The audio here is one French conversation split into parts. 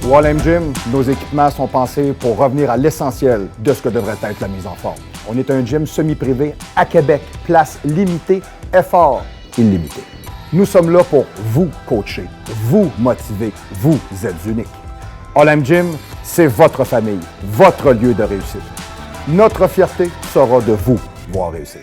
Wall-M Gym, nos équipements sont pensés pour revenir à l'essentiel de ce que devrait être la mise en forme. On est un gym semi-privé à Québec, place limitée, effort illimité. Nous sommes là pour vous coacher, vous motiver, vous êtes unique. Wall-M Gym, c'est votre famille, votre lieu de réussite. Notre fierté sera de vous voir réussir.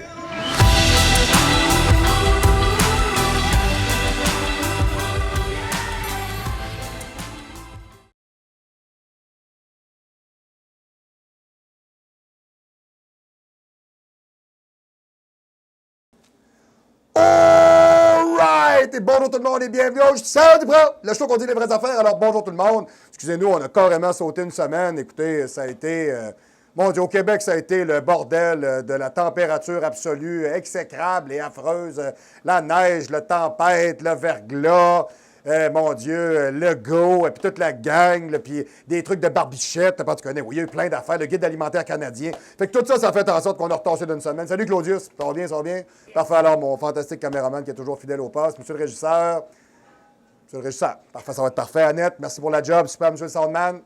Alright! Et bonjour tout le monde et bienvenue au Show du Pro, le show qu'on dit les vraies affaires. Alors bonjour tout le monde. Excusez-nous, on a carrément sauté une semaine. Écoutez, ça a été, mon Dieu, au Québec, ça a été le bordel de la température absolue, exécrable et affreuse. La neige, la tempête, le verglas. Mon Dieu, le go, puis toute la gang, puis des trucs de barbichette, tu connais, oui, il y a eu plein d'affaires, le guide alimentaire canadien. Fait que tout ça, ça fait en sorte qu'on a retassé d'une semaine. Salut Claudius, ça va bien, ça va bien? Parfait, alors mon fantastique caméraman qui est toujours fidèle au poste, monsieur le régisseur. Monsieur le régisseur, parfait, ça va être parfait. Annette, merci pour la job, super, monsieur le soundman.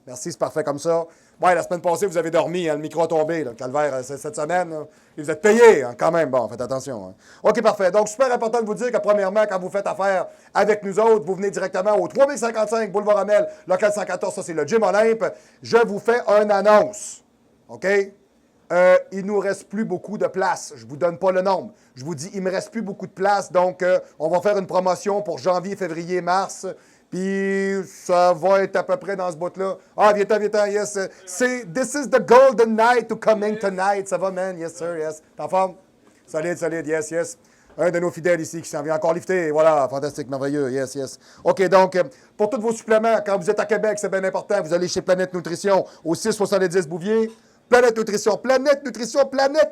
Merci, c'est parfait comme ça. Ouais, la semaine passée, vous avez dormi, hein, le micro a tombé, le calvaire, cette semaine. Là, et vous êtes payés, hein, quand même. Bon, faites attention. Hein. OK, parfait. Donc, super important de vous dire que, premièrement, quand vous faites affaire avec nous autres, vous venez directement au 3055 Boulevard Amel, local 114, ça, c'est le Gym Olympe. Je vous fais une annonce. OK? Il nous reste plus beaucoup de place. Je ne vous donne pas le nombre. Je vous dis, il ne me reste plus beaucoup de place. Donc, on va faire une promotion pour janvier, février, mars. Puis, ça va être à peu près dans ce bout-là. Ah, viens-t'en, yes. This is the golden night to coming tonight. Ça va, man? Yes, sir, yes. T'es en forme? Solide, yes. Un de nos fidèles ici qui s'en vient encore lifter. Voilà, fantastique, merveilleux, yes. OK, donc, pour tous vos suppléments, quand vous êtes à Québec, c'est bien important, vous allez chez Planète Nutrition, au 670 Bouvier. Planète Nutrition, Planète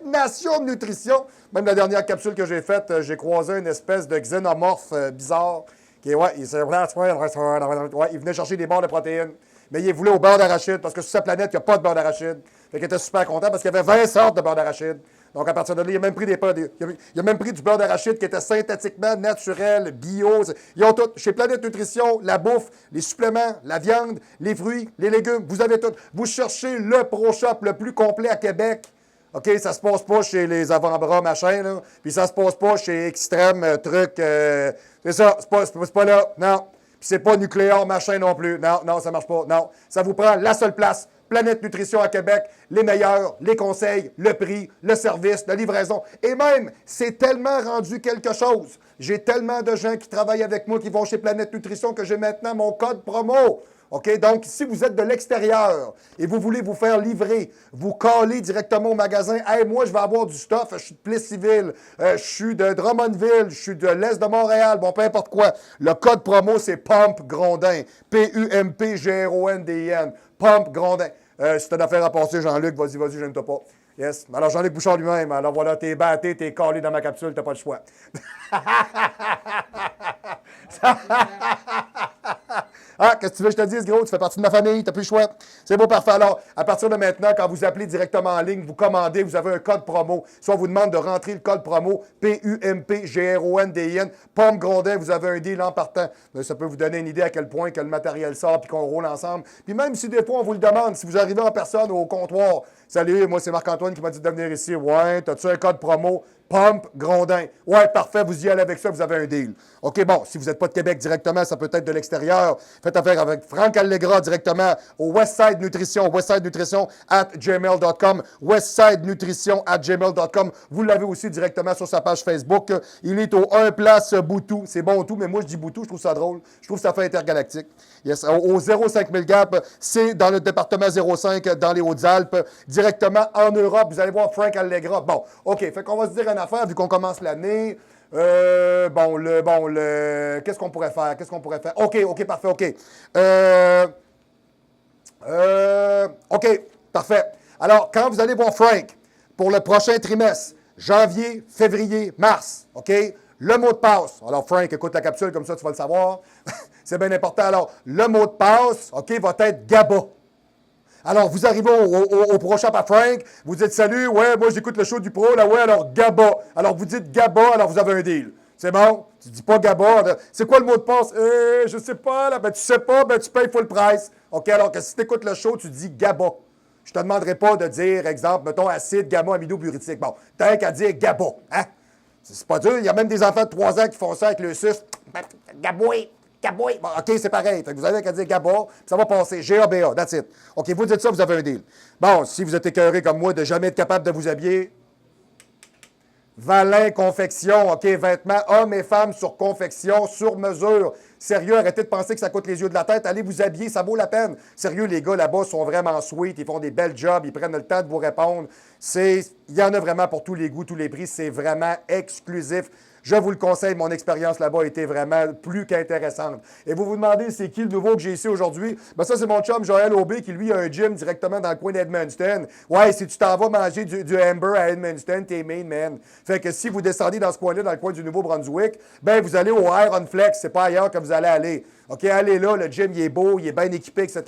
Nation Nutrition. Même la dernière capsule que j'ai faite, j'ai croisé une espèce de xénomorphe bizarre. Il venait chercher des barres de protéines. Mais il voulait au beurre d'arachide, parce que sur sa planète, il n'y a pas de beurre d'arachide. Fait qu'il était super content parce qu'il y avait 20 sortes de beurre d'arachide. Donc, à partir de là, il a même pris du beurre d'arachide qui était synthétiquement naturel, bio. Ils ont tout. Chez Planète Nutrition, la bouffe, les suppléments, la viande, les fruits, les légumes, vous avez tout. Vous cherchez le Pro Shop le plus complet à Québec. OK, ça se passe pas chez les avant-bras, machin, là. Puis ça se passe pas chez Extrême, truc. C'est ça, c'est pas là. Non. Puis c'est pas nucléaire, machin non plus. Non, ça marche pas. Non. Ça vous prend la seule place. Planète Nutrition à Québec, les meilleurs, les conseils, le prix, le service, la livraison. Et même, c'est tellement rendu quelque chose. J'ai tellement de gens qui travaillent avec moi qui vont chez Planète Nutrition que j'ai maintenant mon code promo. OK? Donc, si vous êtes de l'extérieur et vous voulez vous faire livrer, vous callez directement au magasin. « Hey, moi, je vais avoir du stuff. Je suis de Plessisville. Je suis de Drummondville. Je suis de l'Est de Montréal. » Bon, peu importe quoi. Le code promo, c'est PUMP Grondin. PUMPGRONDIN. PUMP Grondin. Si t'as d'affaires à passer, Jean-Luc, vas-y, j'aime-toi pas. Yes. Alors, Jean-Luc Bouchard lui-même. Alors, voilà, t'es batté, t'es collé dans ma capsule, t'as pas le choix. Ah, qu'est-ce que tu veux que je te dise, gros? Tu fais partie de ma famille, t'as plus le choix. C'est beau, parfait. Alors, à partir de maintenant, quand vous appelez directement en ligne, vous commandez, vous avez un code promo. Soit on vous demande de rentrer le code promo PUMPGRONDIN. Pomme Grondin, vous avez un deal en partant. Mais ça peut vous donner une idée à quel point que le matériel sort puis qu'on roule ensemble. Puis même si des fois, on vous le demande, si vous arrivez en personne au comptoir, « Salut, moi, c'est Marc-Antoine qui m'a dit de venir ici. » Ouais, t'as-tu un code promo? Pump Grondin. Ouais, parfait, vous y allez avec ça, vous avez un deal. OK, bon, si vous n'êtes pas de Québec directement, ça peut être de l'extérieur. Faites affaire avec Franck Allegra directement au Westside Nutrition @gmail.com. Westside Nutrition @gmail.com. Vous l'avez aussi directement sur sa page Facebook. Il est au 1 Place Boutou. C'est bon tout, mais moi je dis Boutou, je trouve ça drôle. Je trouve que ça fait intergalactique. Yes. Au 05000 Gap, c'est dans le département 05, dans les Hautes-Alpes. Directement en Europe, vous allez voir Frank Allegra. Bon, OK, fait qu'on va se dire une affaire, vu qu'on commence l'année. Qu'est-ce qu'on pourrait faire? OK, parfait, OK. OK, parfait. Alors, quand vous allez voir Frank, pour le prochain trimestre, janvier, février, mars, OK? Le mot de passe. Alors, Frank, écoute la capsule, comme ça, tu vas le savoir. C'est bien important. Alors, le mot de passe, OK, va être GABA. Alors, vous arrivez au Pro Shop à Frank, vous dites « Salut, ouais, moi, j'écoute le show du Pro, là, ouais, alors GABA. » Alors, vous dites « GABA », alors vous avez un deal. C'est bon? Tu dis pas GABA. Là. C'est quoi le mot de passe? Je sais pas. Là. Ben, tu sais pas, ben, tu payes full price. OK, alors que si tu écoutes le show, tu dis GABA. Je te demanderai pas de dire, exemple, mettons, acide gamma-aminobutyrique. Bon, t'as qu'à dire GABA. Hein? C'est pas dur. Il y a même des enfants de 3 ans qui font ça avec le sus. Gaboui, gaboui. Bon, OK, c'est pareil. Fait que vous avez qu'à dire GABA, ça va passer. GABA, that's it. OK, vous dites ça, vous avez un deal. Bon, si vous êtes écœuré comme moi de jamais être capable de vous habiller, Valin Confection, OK, vêtements hommes et femmes sur confection, sur mesure. Sérieux, arrêtez de penser que ça coûte les yeux de la tête. Allez vous habiller, ça vaut la peine. Sérieux, les gars là-bas sont vraiment sweet, ils font des belles jobs, ils prennent le temps de vous répondre. Il y en a vraiment pour tous les goûts, tous les prix, c'est vraiment exclusif. Je vous le conseille, mon expérience là-bas a été vraiment plus qu'intéressante. Et vous vous demandez, c'est qui le nouveau que j'ai ici aujourd'hui? Ben ça, c'est mon chum Joël Aubé qui, lui, a un gym directement dans le coin d'Edmundston. Ouais, si tu t'en vas manger du Amber à Edmundston, t'es mean, man. Fait que si vous descendez dans ce coin-là, dans le coin du Nouveau-Brunswick, ben vous allez au Iron Flex. C'est pas ailleurs que vous allez aller. OK, allez là, le gym, il est beau, il est bien équipé, etc.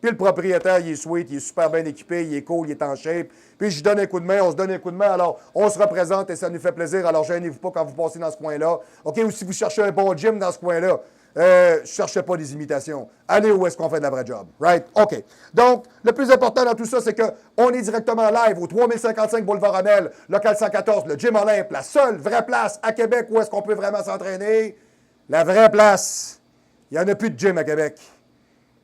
Puis le propriétaire, il est sweet, il est super bien équipé, il est cool, il est en shape. Puis je donne un coup de main, on se donne un coup de main, alors on se représente et ça nous fait plaisir. Alors gênez-vous pas quand vous passez dans ce coin-là. OK, ou si vous cherchez un bon gym dans ce coin-là, cherchez pas des imitations. Allez où est-ce qu'on fait de la vraie job. Right? OK. Donc, le plus important dans tout ça, c'est qu'on est directement live au 3055 Boulevard Amel, local 114, le Gym Olympe, la seule vraie place à Québec où est-ce qu'on peut vraiment s'entraîner. La vraie place. Il n'y en a plus de gym à Québec.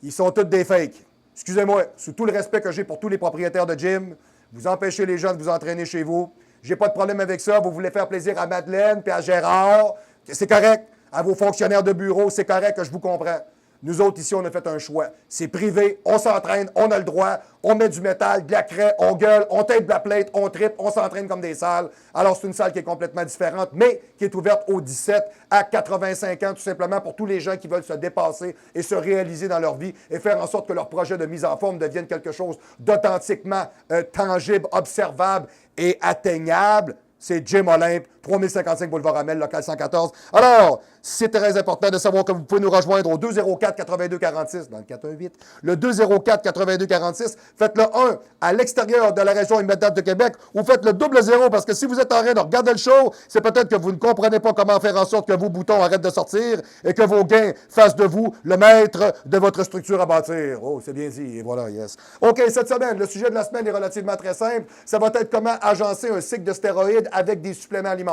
Ils sont tous des fakes. Excusez-moi, sous tout le respect que j'ai pour tous les propriétaires de gym, vous empêchez les gens de vous entraîner chez vous. J'ai pas de problème avec ça. Vous voulez faire plaisir à Madeleine puis à Gérard. C'est correct. À vos fonctionnaires de bureau, c'est correct que je vous comprends. Nous autres, ici, on a fait un choix. C'est privé, on s'entraîne, on a le droit, on met du métal, de la craie, on gueule, on tape de la plate, on tripe, on s'entraîne comme des salles. Alors, c'est une salle qui est complètement différente, mais qui est ouverte aux 17 à 85 ans, tout simplement pour tous les gens qui veulent se dépasser et se réaliser dans leur vie et faire en sorte que leur projet de mise en forme devienne quelque chose d'authentiquement tangible, observable et atteignable. C'est Gym Olympe, 3055 Boulevard Amel, local 114. Alors, c'est très important de savoir que vous pouvez nous rejoindre au 204-8246 dans le 418. Le 204-8246, faites le 1 à l'extérieur de la région immédiate de Québec ou faites le double 0 parce que si vous êtes en train de regarder le show, c'est peut-être que vous ne comprenez pas comment faire en sorte que vos boutons arrêtent de sortir et que vos gains fassent de vous le maître de votre structure à bâtir. Oh, c'est bien dit. Et voilà, yes. OK, cette semaine, le sujet de la semaine est relativement très simple. Ça va être comment agencer un cycle de stéroïdes avec des suppléments alimentaires.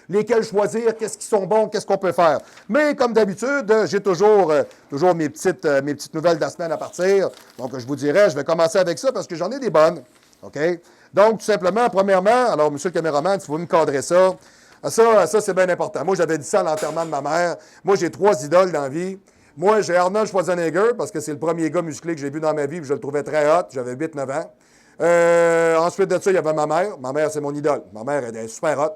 Lesquels choisir, qu'est-ce qui sont bons, qu'est-ce qu'on peut faire. Mais comme d'habitude, j'ai toujours mes petites nouvelles de la semaine à partir. Donc, je vous dirais, je vais commencer avec ça parce que j'en ai des bonnes. OK? Donc, tout simplement, premièrement, alors, monsieur le caméraman, si vous me cadrez ça, ça c'est bien important. Moi, j'avais dit ça à l'enterrement de ma mère. Moi, j'ai 3 idoles dans la vie. Moi, j'ai Arnold Schwarzenegger parce que c'est le premier gars musclé que j'ai vu dans ma vie et je le trouvais très hot. J'avais 8-9 ans. Ensuite de ça, il y avait ma mère. Ma mère, c'est mon idole. Ma mère, elle est super hot.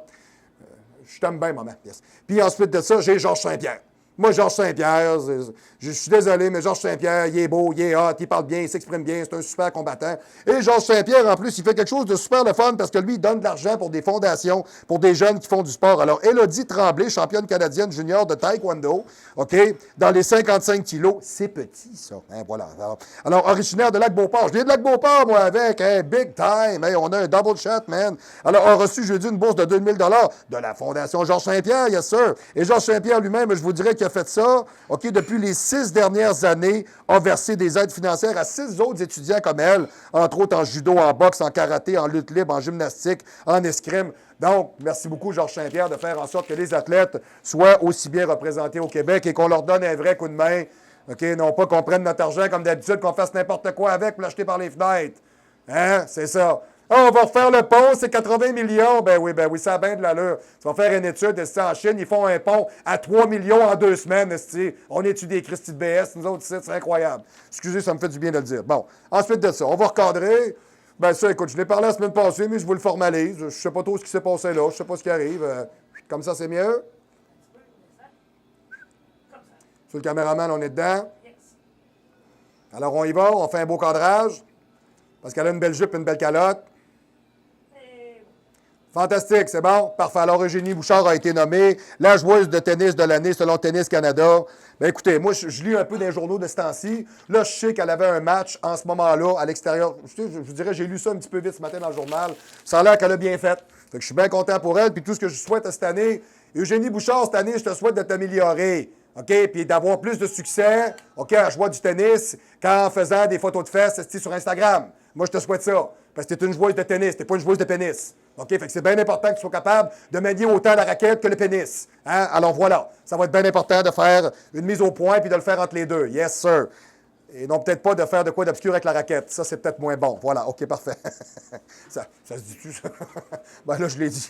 Je t'aime bien, maman. Yes. Puis ensuite de ça, j'ai Georges Saint-Pierre. Moi, Georges Saint-Pierre, je suis désolé, mais Georges Saint-Pierre, il est beau, il est hot, il parle bien, il s'exprime bien, c'est un super combattant. Et Georges Saint-Pierre, en plus, il fait quelque chose de super le fun parce que lui, il donne de l'argent pour des fondations, pour des jeunes qui font du sport. Alors, Élodie Tremblay, championne canadienne junior de taekwondo, OK, dans les 55 kilos, c'est petit, ça. Hein, voilà. Alors, originaire de Lac-Beauport. Je viens de Lac-Beauport, moi, avec, hein, big time. Hey, on a un double shot, man. Alors, on a reçu jeudi une bourse de 2000 $ de la Fondation Georges Saint-Pierre, yes sir. Et Georges Saint-Pierre lui-même, je vous dirais qu'il a fait ça, OK, depuis les 6 dernières années, a versé des aides financières à 6 autres étudiants comme elle, entre autres en judo, en boxe, en karaté, en lutte libre, en gymnastique, en escrime. Donc, merci beaucoup, Georges Saint-Pierre, de faire en sorte que les athlètes soient aussi bien représentés au Québec et qu'on leur donne un vrai coup de main. OK, non pas qu'on prenne notre argent comme d'habitude, qu'on fasse n'importe quoi avec pour l'acheter par les fenêtres. Hein? C'est ça. Ah, on va refaire le pont, c'est 80 millions. Ben oui, ça a bien de l'allure. Tu vas faire une étude, en Chine, ils font un pont à 3 millions en 2 semaines. On étudie des Christy de BS, nous autres, c'est incroyable. Excusez, ça me fait du bien de le dire. Bon, ensuite de ça, on va recadrer. Ben ça, écoute, je l'ai parlé la semaine passée, mais je vous le formalise. Je sais pas trop ce qui s'est passé là, je sais pas ce qui arrive. Comme ça, c'est mieux? Sur le caméraman, on est dedans. Alors, on y va, on fait un beau cadrage. Parce qu'elle a une belle jupe et une belle calotte. Fantastique, c'est bon? Parfait. Alors, Eugénie Bouchard a été nommée la joueuse de tennis de l'année selon Tennis Canada. Bien, écoutez, moi, je lis un peu des journaux de ce temps-ci. Là, je sais qu'elle avait un match en ce moment-là à l'extérieur. Je vous dirais, j'ai lu ça un petit peu vite ce matin dans le journal. Ça a l'air qu'elle a bien fait. Fait que je suis bien content pour elle. Puis tout ce que je souhaite cette année, Eugénie Bouchard, cette année, je te souhaite de t'améliorer. OK? Puis d'avoir plus de succès, OK, à jouer du tennis qu'en faisant des photos de fesses sur Instagram. Moi, je te souhaite ça. Parce que tu es une joueuse de tennis, tu n'es pas une joueuse de pénis. OK? Fait que c'est bien important que tu sois capable de manier autant la raquette que le pénis. Hein? Alors voilà, ça va être bien important de faire une mise au point puis de le faire entre les deux. Yes, sir. Et non, peut-être pas de faire de quoi d'obscur avec la raquette. Ça, c'est peut-être moins bon. Voilà, OK, parfait. ça se dit-tu, ça? Ben là, je l'ai dit.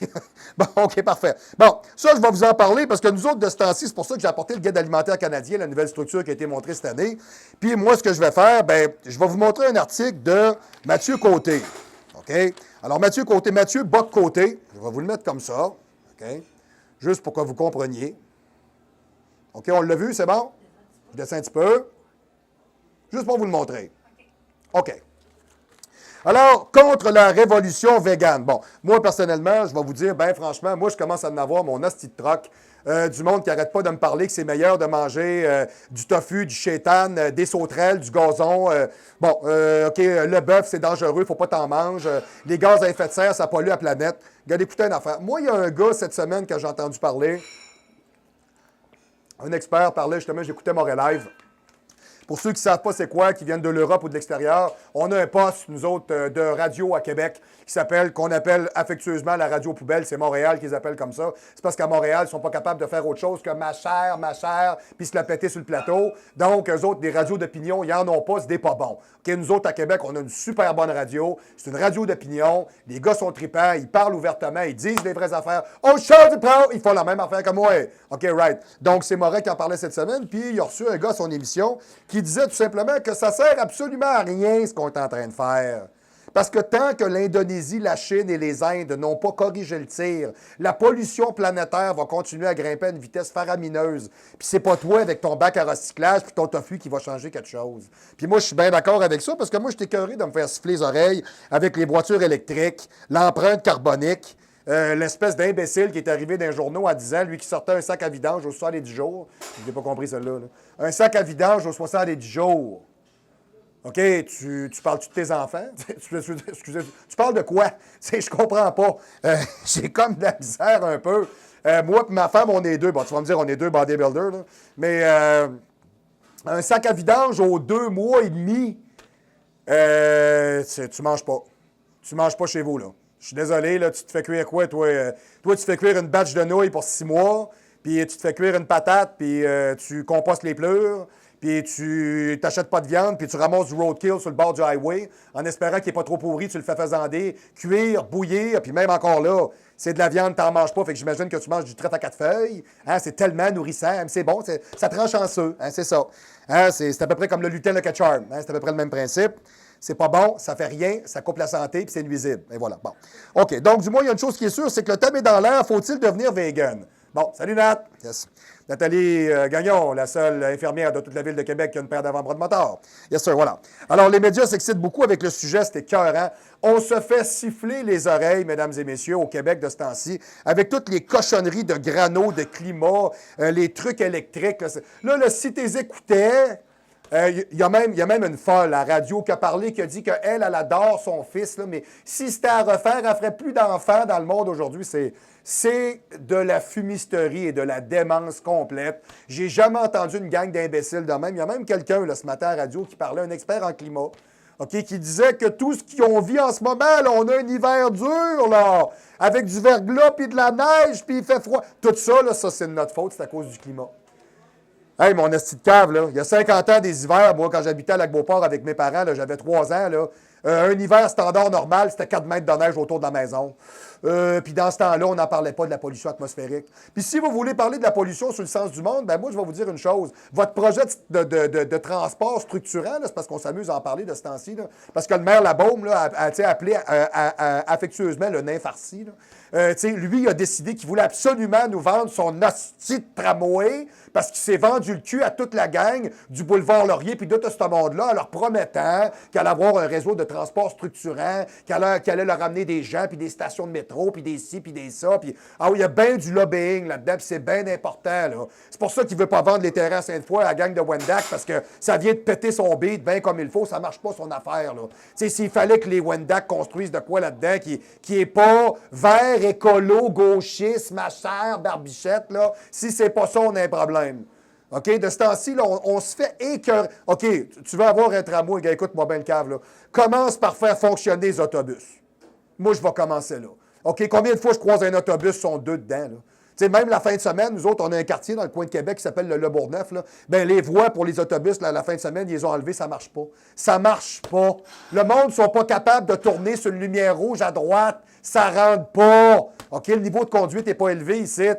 Bon, OK, parfait. Bon, ça, je vais vous en parler parce que nous autres, de ce temps-ci, c'est pour ça que j'ai apporté le Guide alimentaire canadien, la nouvelle structure qui a été montrée cette année. Puis moi, ce que je vais faire, ben, je vais vous montrer un article de Mathieu Côté. OK? Alors, Mathieu Côté, Mathieu Bock-Côté, je vais vous le mettre comme ça. OK? Juste pour que vous compreniez. OK, on l'a vu, c'est bon? Je descends un petit peu. Juste pour vous le montrer. OK. Alors, contre la révolution végane. Bon, moi, personnellement, je vais vous dire, bien franchement, moi, je commence à en avoir mon hostie de troc. Du monde qui n'arrête pas de me parler que c'est meilleur de manger du tofu, du chétan, des sauterelles, du gazon. OK, le bœuf, c'est dangereux, il ne faut pas t'en manger. Les gaz à effet de serre, ça pollue la planète. Regardez, écoutez une affaire. Moi, il y a un gars cette semaine que j'ai entendu parler. Un expert parlait, justement, j'écoutais Montréal Live. Pour ceux qui ne savent pas c'est quoi, qui viennent de l'Europe ou de l'extérieur, on a un poste, nous autres, de radio à Québec qu'on appelle affectueusement la radio poubelle. C'est Montréal qu'ils appellent comme ça. C'est parce qu'à Montréal, ils ne sont pas capables de faire autre chose que ma chère, puis se la péter sur le plateau. Donc, eux autres, des radios d'opinion, ils n'en ont pas, c'est des pas bons. OK, nous autres, à Québec, on a une super bonne radio. C'est une radio d'opinion. Les gars sont tripants, ils parlent ouvertement, ils disent les vraies affaires. On change du pro! Ils font la même affaire que moi. OK, right. Donc, c'est Moret qui en parlait cette semaine, puis il a reçu un gars à son émission qui disait tout simplement que ça sert absolument à rien ce qu'on est en train de faire. Parce que tant que l'Indonésie, la Chine et les Indes n'ont pas corrigé le tir, la pollution planétaire va continuer à grimper à une vitesse faramineuse. Puis c'est pas toi avec ton bac à recyclage puis ton tofu qui va changer quelque chose. Puis moi, je suis bien d'accord avec ça parce que moi, je suis écœuré de me faire siffler les oreilles avec les voitures électriques, l'empreinte carbonique, l'espèce d'imbécile qui est arrivé dans les journaux à 10 ans, lui qui sortait un sac à vidange aux 70 jours. Je n'ai pas compris celle-là. Là. Un sac à vidange aux 70 jours. OK, tu parles-tu de tes enfants? Excusez, tu parles de quoi? Je comprends pas. J'ai comme de la misère un peu. Moi et ma femme, on est deux. Bon, tu vas me dire, on est deux bodybuilders, là. Mais un sac à vidange aux 2 mois et demi, tu manges pas. Tu manges pas chez vous, là. Je suis désolé, là, tu te fais cuire quoi, toi? Toi, tu te fais cuire une batch de nouilles pour 6 mois, puis tu te fais cuire une patate, puis tu compostes les pleurs, puis tu t'achètes pas de viande, puis tu ramasses du roadkill sur le bord du highway, en espérant qu'il n'est pas trop pourri, tu le fais faisander, cuire, bouillir, puis même encore là, c'est de la viande, t'en manges pas, fait que j'imagine que tu manges du trèfle à 4 feuilles. Hein, c'est tellement nourrissant, hein, c'est bon, ça tranche en chanceux, hein, c'est ça. Hein, c'est à peu près comme le lutein, le ketchup, hein, c'est à peu près le même principe. C'est pas bon, ça fait rien, ça coupe la santé, puis c'est nuisible. Et voilà, bon. OK, donc du moins, il y a une chose qui est sûre, c'est que le thème est dans l'air, faut-il devenir vegan? Bon, salut Nat! Yes. Nathalie Gagnon, la seule infirmière de toute la ville de Québec qui a une paire d'avant-bras de moteur. Yes, sir, voilà. Alors, les médias s'excitent beaucoup avec le sujet, c'était écœurant. On se fait siffler les oreilles, mesdames et messieurs, au Québec de ce temps-ci, avec toutes les cochonneries de grano, de climat, les trucs électriques. Là, si tu les écoutais... Il y a même une folle à la radio qui a parlé, qui a dit qu'elle adore son fils, là, mais si c'était à refaire, elle ferait plus d'enfants dans le monde aujourd'hui. C'est de la fumisterie et de la démence complète. J'ai jamais entendu une gang d'imbéciles de même. Il y a même quelqu'un là, ce matin à la radio qui parlait, un expert en climat, okay, qui disait que tout ce qu'on vit en ce moment, là, on a un hiver dur, là, avec du verglas, puis de la neige, puis il fait froid. Tout ça, là, ça c'est de notre faute, c'est à cause du climat. Hey, mon esti de cave, là, il y a 50 ans des hivers, moi, quand j'habitais à Lac-Beauport avec mes parents, là, j'avais 3 ans, là, un hiver standard normal, c'était 4 mètres de neige autour de la maison. Puis dans ce temps-là, on n'en parlait pas de la pollution atmosphérique. Puis si vous voulez parler de la pollution sur le sens du monde, ben moi, je vais vous dire une chose. Votre projet de transport structurant, c'est parce qu'on s'amuse à en parler de ce temps-ci, là, parce que le maire Labaume là, a appelé affectueusement le nain farci. Lui, il a décidé qu'il voulait absolument nous vendre son hostie de tramway parce qu'il s'est vendu le cul à toute la gang du boulevard Laurier puis de tout ce monde-là en leur promettant qu'il allait avoir un réseau de transport structurant, qui allait leur amener des gens, puis des stations de métro, puis des ci, puis des ça. Puis, il y a bien du lobbying là-dedans, puis c'est bien important. Là. C'est pour ça qu'il ne veut pas vendre les terrains à Sainte-Foy à la gang de Wendac, parce que ça vient de péter son beat bien comme il faut. Ça ne marche pas son affaire. S'il fallait que les Wendac construisent de quoi là-dedans qui n'est pas vert, écolo, gauchiste, machère, barbichette, là, si c'est pas ça, on a un problème. OK? De ce temps-ci, là, on se fait écœurer. OK, tu veux avoir un tramway, gars, écoute-moi bien le cave, là. Commence par faire fonctionner les autobus. Moi, je vais commencer là. OK? Combien de fois je croise un autobus, sont deux dedans, là? Tu sais, même la fin de semaine, nous autres, on a un quartier dans le coin de Québec qui s'appelle le Bourgneuf. Bien, les voies pour les autobus, là, la fin de semaine, ils les ont enlevées, ça marche pas. Ça marche pas. Le monde ne sont pas capables de tourner sur une lumière rouge à droite. Ça rentre pas. OK? Le niveau de conduite n'est pas élevé ici.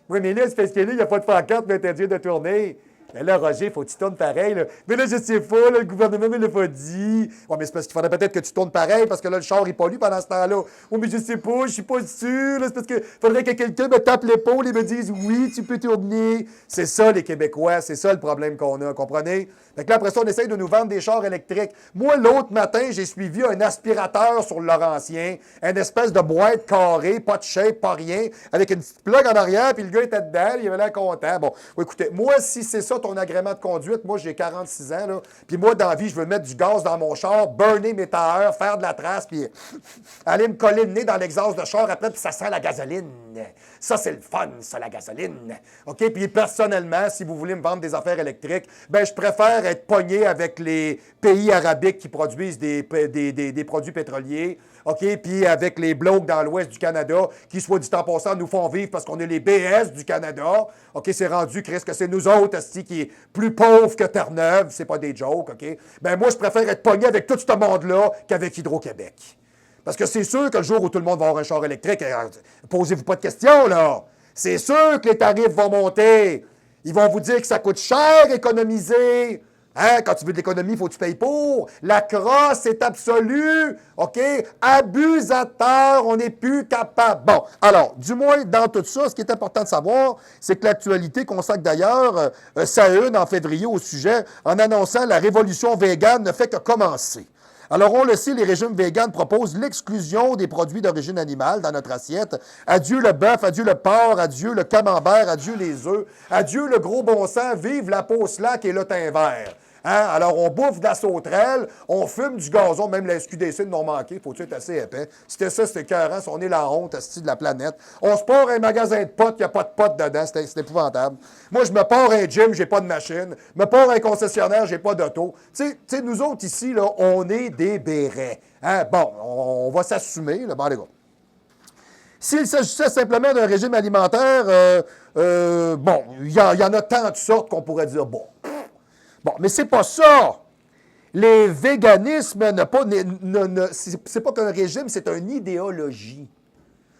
Oui, mais là, c'est parce que là, il n'y a pas de pancarte pour interdire de tourner. Mais là, Roger, il faut que tu tournes pareil. Là. Mais là, je sais pas, là, le gouvernement me l'a pas dit. Oui, mais c'est parce qu'il faudrait peut-être que tu tournes pareil, parce que là, le char, il pollue pendant ce temps-là. Oui, mais je sais pas, je suis pas sûr. Là, c'est parce qu'il faudrait que quelqu'un me tape l'épaule et me dise oui, tu peux tourner. C'est ça, les Québécois. C'est ça le problème qu'on a, comprenez? Fait que là, après ça, on essaye de nous vendre des chars électriques. Moi, l'autre matin, j'ai suivi un aspirateur sur le Laurentien, une espèce de boîte carrée, pas de shape, pas rien, avec une petite plug en arrière, puis le gars était dedans, il avait l'air content. Bon, écoutez, moi, si c'est ça ton agrément de conduite, moi, j'ai 46 ans, là, puis moi, dans la vie, je veux mettre du gaz dans mon char, burner mes tailleurs, faire de la trace, puis aller me coller le nez dans l'exhaust de char après, puis ça sent la gasoline. Ça, c'est le fun, ça, la gasoline. OK? Puis personnellement, si vous voulez me vendre des affaires électriques, ben je préfère être pogné avec les pays arabiques qui produisent des produits pétroliers, OK? Puis avec les blocs dans l'ouest du Canada qui, soit dit en passant, nous font vivre parce qu'on est les BS du Canada. OK? C'est rendu, Chris, que c'est nous autres, qui est plus pauvres que Terre-Neuve. C'est pas des jokes, OK? Ben moi, je préfère être pogné avec tout ce monde-là qu'avec Hydro-Québec. Parce que c'est sûr que le jour où tout le monde va avoir un char électrique, posez-vous pas de questions, là. C'est sûr que les tarifs vont monter. Ils vont vous dire que ça coûte cher économiser. Hein? Quand tu veux de l'économie, il faut que tu payes pour. La crosse est absolue. OK? Abusateur, on n'est plus capable. Bon, alors, du moins, dans tout ça, ce qui est important de savoir, c'est que l'actualité consacre d'ailleurs sa une en février au sujet en annonçant la révolution végane ne fait que commencer. Alors, on le sait, les régimes véganes proposent l'exclusion des produits d'origine animale dans notre assiette. Adieu le bœuf, adieu le porc, adieu le camembert, adieu les œufs, adieu le gros bon sang, vive la peau slack et le teint vert. Hein? Alors, on bouffe de la sauterelle, on fume du gazon, même la SQDC de non manqué, faut-tu être assez épais. C'était ça, c'était écœurant, on est la honte de la planète. On se part un magasin de potes, il n'y a pas de potes dedans, c'est épouvantable. Moi, je me pars un gym, j'ai pas de machine. Je me pars un concessionnaire, j'ai pas d'auto. Tu sais, nous autres ici, là, on est des bérets. Hein? Bon, on va s'assumer, là, bon, les gars. S'il s'agissait simplement d'un régime alimentaire, bon, il y en a tant de sortes qu'on pourrait dire, bon, mais c'est pas ça. Les véganismes c'est pas qu'un régime, c'est une idéologie.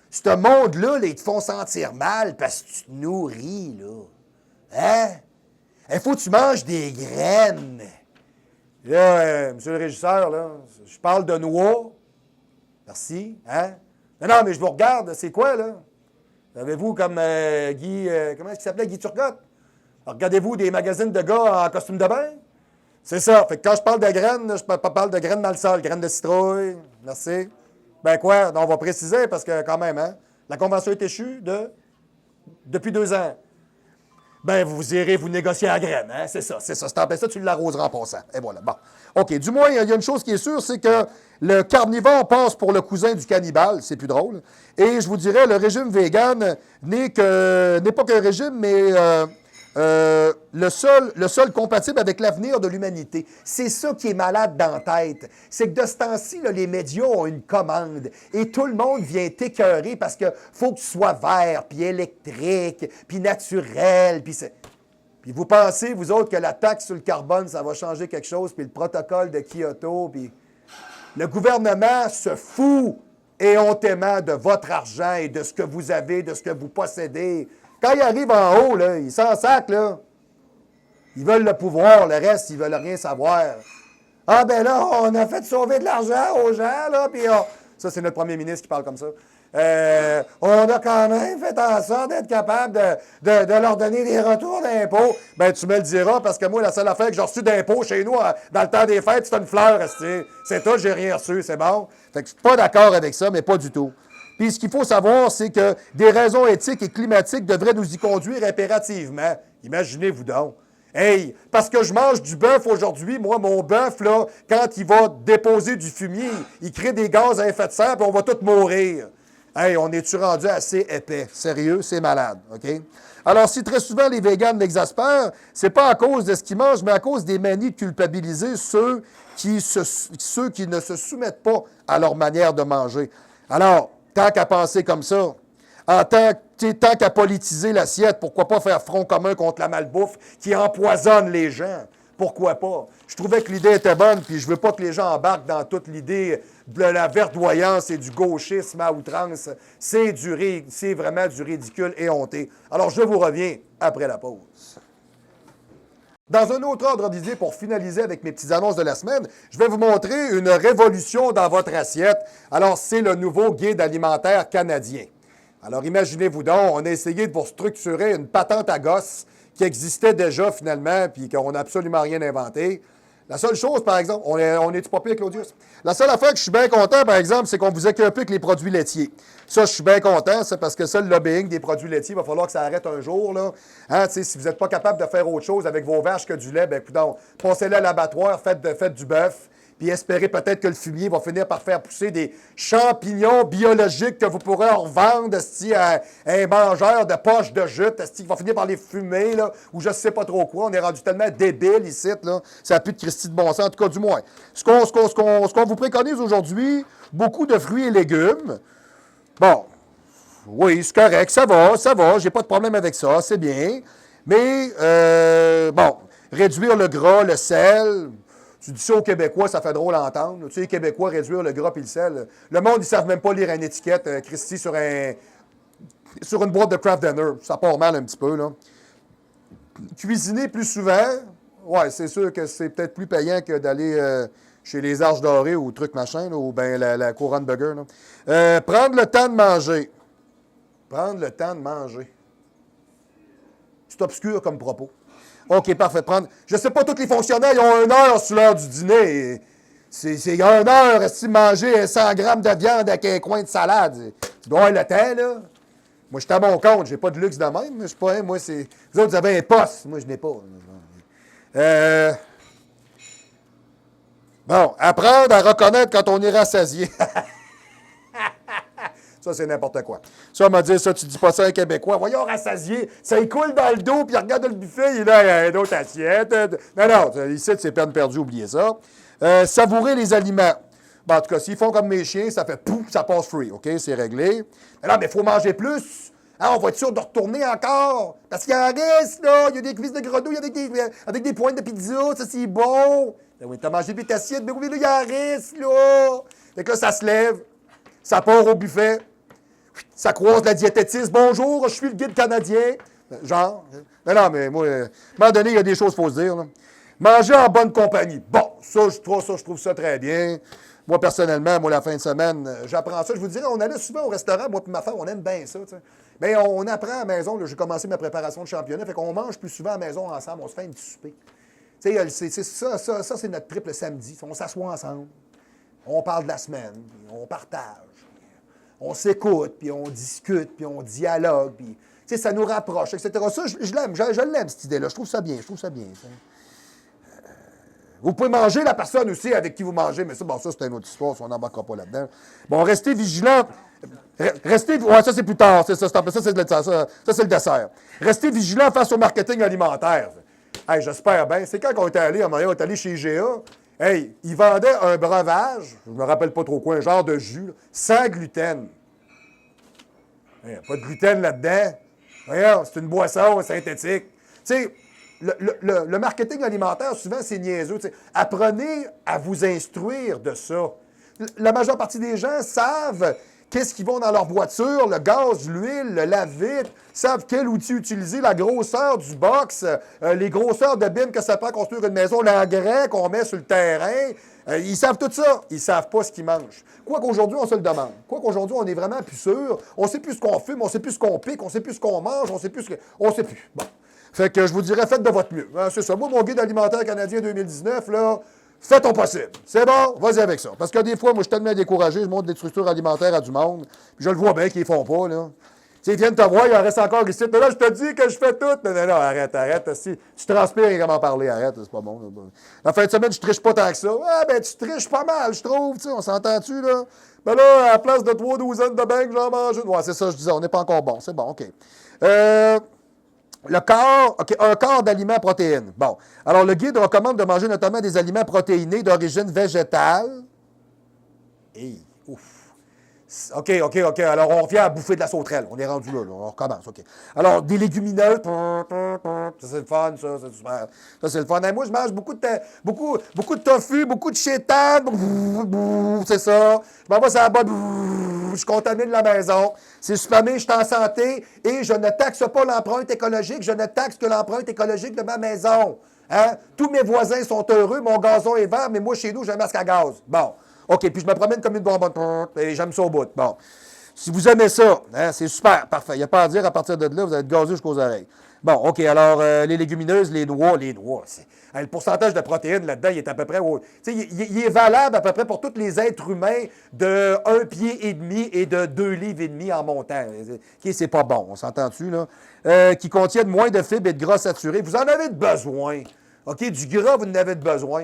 Ce monde-là, ils te font sentir mal parce que tu te nourris, là. Hein? Il faut que tu manges des graines. Là, monsieur le régisseur, là, je parle de noix. Merci. Hein? Non, mais je vous regarde. C'est quoi, là? Avez-vous comme Guy... comment est-ce qu'il s'appelait? Guy Turcotte? Regardez-vous des magazines de gars en costume de bain? C'est ça. Fait que quand je parle de graines, je parle de graines dans le sol, graines de citrouille. Merci. Ben quoi? On va préciser parce que quand même, hein? La convention est échue depuis 2 ans. Ben, vous irez vous négocier à graines, hein? C'est ça. Si t'en ça, tu l'arroseras en passant. Et voilà. Bon. OK. Du moins, il y a une chose qui est sûre, c'est que le carnivore passe pour le cousin du cannibale. C'est plus drôle. Et je vous dirais, le régime vegan n'est pas qu'un régime, mais le seul compatible avec l'avenir de l'humanité. C'est ça qui est malade dans la tête. C'est que de ce temps-ci, là, les médias ont une commande et tout le monde vient t'écœurer parce que faut que tu sois vert, puis électrique, puis naturel, puis vous pensez, vous autres, que la taxe sur le carbone, ça va changer quelque chose, puis le protocole de Kyoto, puis le gouvernement se fout éhontément de votre argent et de ce que vous avez, de ce que vous possédez. Quand ils arrivent en haut, là, ils s'en sacent, là. Ils veulent le pouvoir, le reste, ils veulent rien savoir. Ah ben là, on a fait sauver de l'argent aux gens, là, puis ça, c'est notre premier ministre qui parle comme ça. On a quand même fait en sorte d'être capable de leur donner des retours d'impôts. Ben, tu me le diras, parce que moi, la seule affaire que j'ai reçue d'impôts chez nous, dans le temps des fêtes, c'est une fleur. C'est tout, j'ai rien reçu, c'est bon? Fait que je suis pas d'accord avec ça, mais pas du tout. Puis ce qu'il faut savoir, c'est que des raisons éthiques et climatiques devraient nous y conduire impérativement. Imaginez-vous donc. Hey, parce que je mange du bœuf aujourd'hui, moi, mon bœuf, là, quand il va déposer du fumier, il crée des gaz à effet de serre, puis on va tous mourir. Hey, on est-tu rendu assez épais? Sérieux, c'est malade, OK? Alors, si très souvent les véganes m'exaspèrent, c'est pas à cause de ce qu'ils mangent, mais à cause des manies de culpabiliser ceux qui ne se soumettent pas à leur manière de manger. Alors, tant qu'à penser comme ça, tant qu'à politiser l'assiette, pourquoi pas faire front commun contre la malbouffe qui empoisonne les gens? Pourquoi pas? Je trouvais que l'idée était bonne, puis je veux pas que les gens embarquent dans toute l'idée de la verdoyance et du gauchisme à outrance. C'est vraiment du ridicule et honté. Alors, je vous reviens après la pause. Dans un autre ordre d'idée, pour finaliser avec mes petites annonces de la semaine, je vais vous montrer une révolution dans votre assiette. Alors, c'est le nouveau guide alimentaire canadien. Alors, imaginez-vous donc, on a essayé de vous structurer une patente à gosse qui existait déjà finalement, puis qu'on n'a absolument rien inventé. La seule chose, par exemple, on est-tu pas pire, Claudius? La seule affaire que je suis bien content, par exemple, c'est qu'on vous accueille un peu avec les produits laitiers. Ça, je suis bien content, c'est parce que ça, le lobbying des produits laitiers, il va falloir que ça arrête un jour, là. Hein, si vous n'êtes pas capable de faire autre chose avec vos vaches que du lait, bien, écoute, passez-le à l'abattoir, faites du bœuf, puis espérez peut-être que le fumier va finir par faire pousser des champignons biologiques que vous pourrez revendre à un mangeur de poches de jute qui va finir par les fumer, là, ou je ne sais pas trop quoi. On est rendu tellement débile ici, là. Ça n'a plus de Christy de bon sens, en tout cas du moins. Ce qu'on vous préconise aujourd'hui, beaucoup de fruits et légumes. Bon, oui, c'est correct, ça va, j'ai pas de problème avec ça, c'est bien. Mais, bon, réduire le gras, le sel. Tu dis ça aux Québécois, ça fait drôle à entendre. Tu sais, les Québécois, réduire le gras et le sel. Le monde, ils ne savent même pas lire une étiquette, Christy, sur une boîte de Kraft Dinner. Ça part mal un petit peu, là. Cuisiner plus souvent, ouais, c'est sûr que c'est peut-être plus payant que d'aller chez les Arches Dorées ou truc machin, là, ou bien la Couronne Burger. Là. Prendre le temps de manger. Prendre le temps de manger. C'est obscur comme propos. OK, parfait. Je ne sais pas, tous les fonctionnaires, ils ont 1 heure sur l'heure du dîner. C'est 1 heure, si manger 100 grammes de viande avec un coin de salade. Tu dois avoir le temps, là. Moi, je suis à mon compte, j'ai pas de luxe de même. Je suis pas, moi, c'est. Vous autres, vous avez un poste. Moi, je n'ai pas. Bon, apprendre à reconnaître quand on est rassasié. Ça, c'est n'importe quoi. Ça, on m'a dit, ça, tu dis pas ça à un Québécois. Voyons, rassasié, ça il coule dans le dos, puis il regarde le buffet, il est là, il y a une autre assiette. Non, ici, c'est peine perdue, oubliez ça. Savourer les aliments. Bon, en tout cas, s'ils font comme mes chiens, ça fait pouf, ça passe free, OK? C'est réglé. Mais non, mais il faut manger plus. Hein, on va être sûr de retourner encore. Parce qu'il y en reste, là. Il y a des cuisses de grenouille avec des pointes de pizza. Ça, c'est bon. Ben oui, t'as mangé puis t'assiette. Mais oui, là, il y en reste, là. Fait que là, ça se lève. Ça part au buffet. Ça croise la diététiste. Bonjour, je suis le guide canadien. Genre. Mais moi, à un moment donné, il y a des choses qu'il faut se dire. Là. Manger en bonne compagnie. Bon, je trouve ça très bien. Moi, personnellement, la fin de semaine, j'apprends ça. Je vous dirais, on allait souvent au restaurant, moi et ma femme, on aime bien ça. T'sais. Mais on apprend à la maison. J'ai commencé ma préparation de championnat. Fait qu'on mange plus souvent à la maison ensemble. On se fait un petit souper. Ça, c'est notre trip le samedi. On s'assoit ensemble. On parle de la semaine. On partage. On s'écoute, puis on discute, puis on dialogue, puis ça nous rapproche, etc. Ça, je l'aime, je l'aime, cette idée-là. Je trouve ça bien. Vous pouvez manger la personne aussi avec qui vous mangez, mais ça, c'est une autre histoire, on n'embarquera pas là-dedans. Bon, restez vigilants. Ça, c'est plus tard. Ça, c'est le dessert. Restez vigilants face au marketing alimentaire. Hey, j'espère bien. C'est quand on était allé, on est allé chez IGA. Hey, ils vendaient un breuvage, je ne me rappelle pas trop quoi, un genre de jus, là, sans gluten. Il n'y a pas de gluten là-dedans. Voyons, c'est une boisson synthétique. Tu sais, le marketing alimentaire, souvent, c'est niaiseux. T'sais. Apprenez à vous instruire de ça. La majeure partie des gens savent qu'est-ce qu'ils vont dans leur voiture, le gaz, l'huile, le lave-vitre, savent quel outil utiliser, la grosseur du box, les grosseurs de bines que ça prend construire une maison, l'engrais qu'on met sur le terrain. Ils savent tout ça. Ils ne savent pas ce qu'ils mangent. Quoi qu'aujourd'hui, on se le demande. Quoi qu'aujourd'hui, on est vraiment plus sûr. On ne sait plus ce qu'on fume, on ne sait plus ce qu'on pique, on ne sait plus ce qu'on mange, on ne sait plus ce que... On ne sait plus. Bon. Fait que je vous dirais, faites de votre mieux. C'est ça. Moi, mon guide alimentaire canadien 2019, là, fais ton possible. C'est bon? Vas-y avec ça. Parce que des fois, moi, je suis tellement découragé, je montre des structures alimentaires à du monde, puis je le vois bien qu'ils ne font pas, là. Tu sais, ils viennent te voir, il en reste encore ici. Mais là, je te dis que je fais tout. Non, arrête. Si tu transpires et comment parler, arrête, c'est pas bon. Là. La fin de semaine, je triche pas tant que ça. Ah, ben, tu triches pas mal, je trouve, tu sais, on s'entend-tu, là? Ben là, à la place de 3 douzaines de beignes, j'en mange une. Ouais, c'est ça, je disais, on n'est pas encore bon. C'est bon, OK. Le corps, OK, un quart d'aliments protéines. Bon. Alors, le guide recommande de manger notamment des aliments protéinés d'origine végétale. Hey, ouf. OK. Alors, on revient à bouffer de la sauterelle. On est rendu là. On recommence. OK. Alors, des légumineuses. Ça, c'est le fun, ça. C'est super. Ça, c'est le fun. Et moi, je mange beaucoup de tofu, beaucoup de chétan. C'est ça. Je m'en vais sur la botte. Je contamine la maison. C'est super bien, je suis en santé et je ne taxe pas l'empreinte écologique. Je ne taxe que l'empreinte écologique de ma maison. Hein? Tous mes voisins sont heureux. Mon gazon est vert, mais moi, chez nous, j'ai un masque à gaz. Bon. OK, puis je me promène comme une bonbonne. Et j'aime ça au bout. Bon. Si vous aimez ça, hein, c'est super, parfait. Il n'y a pas à dire, à partir de là, vous allez être gazé jusqu'aux oreilles. Bon, OK, alors, les légumineuses, les noix, le pourcentage de protéines là-dedans, il est à peu près... il est valable à peu près pour tous les êtres humains de 1,5 pied et de 2,5 livres en montant. OK, c'est pas bon, on s'entend-tu, là? Qui contiennent moins de fibres et de gras saturés. Vous en avez besoin. OK, du gras, vous en avez besoin.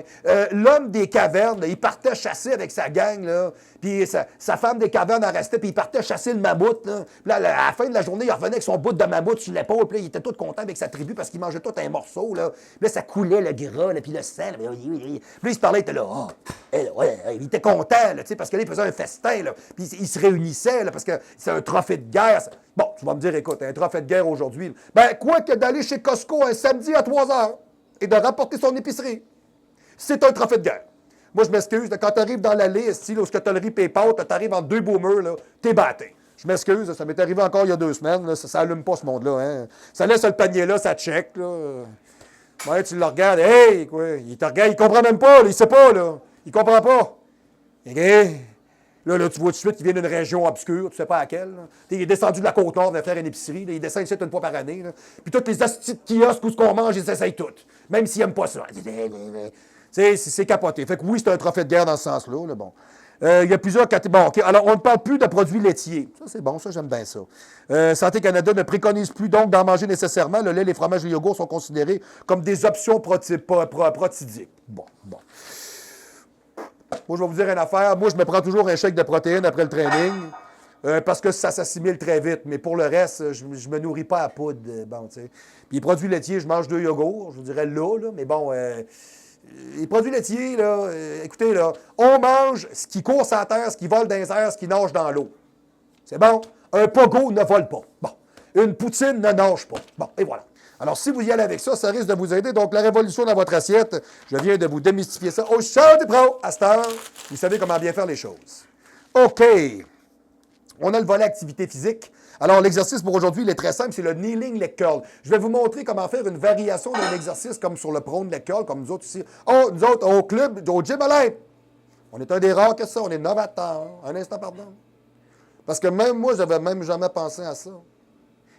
L'homme des cavernes, là, il partait chasser avec sa gang, là, puis sa femme des cavernes en restait, puis il partait chasser le mammouth. Là. Puis là, à la fin de la journée, il revenait avec son bout de mammouth sur l'épaule, puis là, il était tout content avec sa tribu parce qu'il mangeait tout un morceau. Là, puis là ça coulait le gras, là, puis le sang. Là, puis là, il se parlait, il était là, il était content, là, parce que là, il faisait un festin, là, puis il se réunissait, là, parce que c'est un trophée de guerre. Bon, tu vas me dire, écoute, un trophée de guerre aujourd'hui, ben, quoi que d'aller chez Costco un samedi à 3 heures, et de rapporter son épicerie. C'est un trophée de guerre. Moi, je m'excuse, quand tu arrives dans l'allée, où tu as le riz PayPal, tu arrives entre deux boomers, là, t'es batté. Je m'excuse, ça m'est arrivé encore il y a 2 semaines, là, ça allume pas ce monde-là. Hein. Ça laisse le panier là, ça check. Là. Ouais, tu le regardes, hey, quoi, il te regarde, il comprend même pas, là, il sait pas, là. Il comprend pas. OK? Là, tu vois tout de suite qu'il vient d'une région obscure, tu sais pas à laquelle. Il est descendu de la Côte-Nord de faire une épicerie. Là, il descend ici une fois par année. Là. Puis toutes les astis de kiosques où ce qu'on mange, ils essayent toutes. Même s'ils n'aiment pas ça. C'est capoté. Fait que oui, c'est un trophée de guerre dans ce sens-là. Là, bon. Il y a plusieurs catégories. Bon, OK. Alors, on ne parle plus de produits laitiers. Ça, c'est bon. Ça, j'aime bien ça. Santé Canada ne préconise plus donc d'en manger nécessairement. Le lait, les fromages et les yogourts sont considérés comme des options protidiques. Bon. Moi, je vais vous dire une affaire. Moi, je me prends toujours un chèque de protéines après le training parce que ça s'assimile très vite. Mais pour le reste, je ne me nourris pas à poudre. Bon, tu sais. Puis les produits laitiers, je mange 2 yogourts. Je vous dirais là. Mais bon, les produits laitiers, là, écoutez, là, on mange ce qui court sur la terre, ce qui vole dans les airs, ce qui nage dans l'eau. C'est bon? Un pogo ne vole pas. Bon. Une poutine ne nage pas. Bon, et voilà. Alors, si vous y allez avec ça, ça risque de vous aider. Donc, la révolution dans votre assiette, je viens de vous démystifier ça au show du pro. À cette heure, vous savez comment bien faire les choses. OK. On a le volet activité physique. Alors, l'exercice pour aujourd'hui, il est très simple, c'est le kneeling leg curl. Je vais vous montrer comment faire une variation d'un exercice comme sur le prone leg curl, comme nous autres ici. Oh, nous autres, au club, au gym Olympe. On est un des rares que ça, on est novateurs. Un instant, pardon. Parce que même moi, je n'avais même jamais pensé à ça.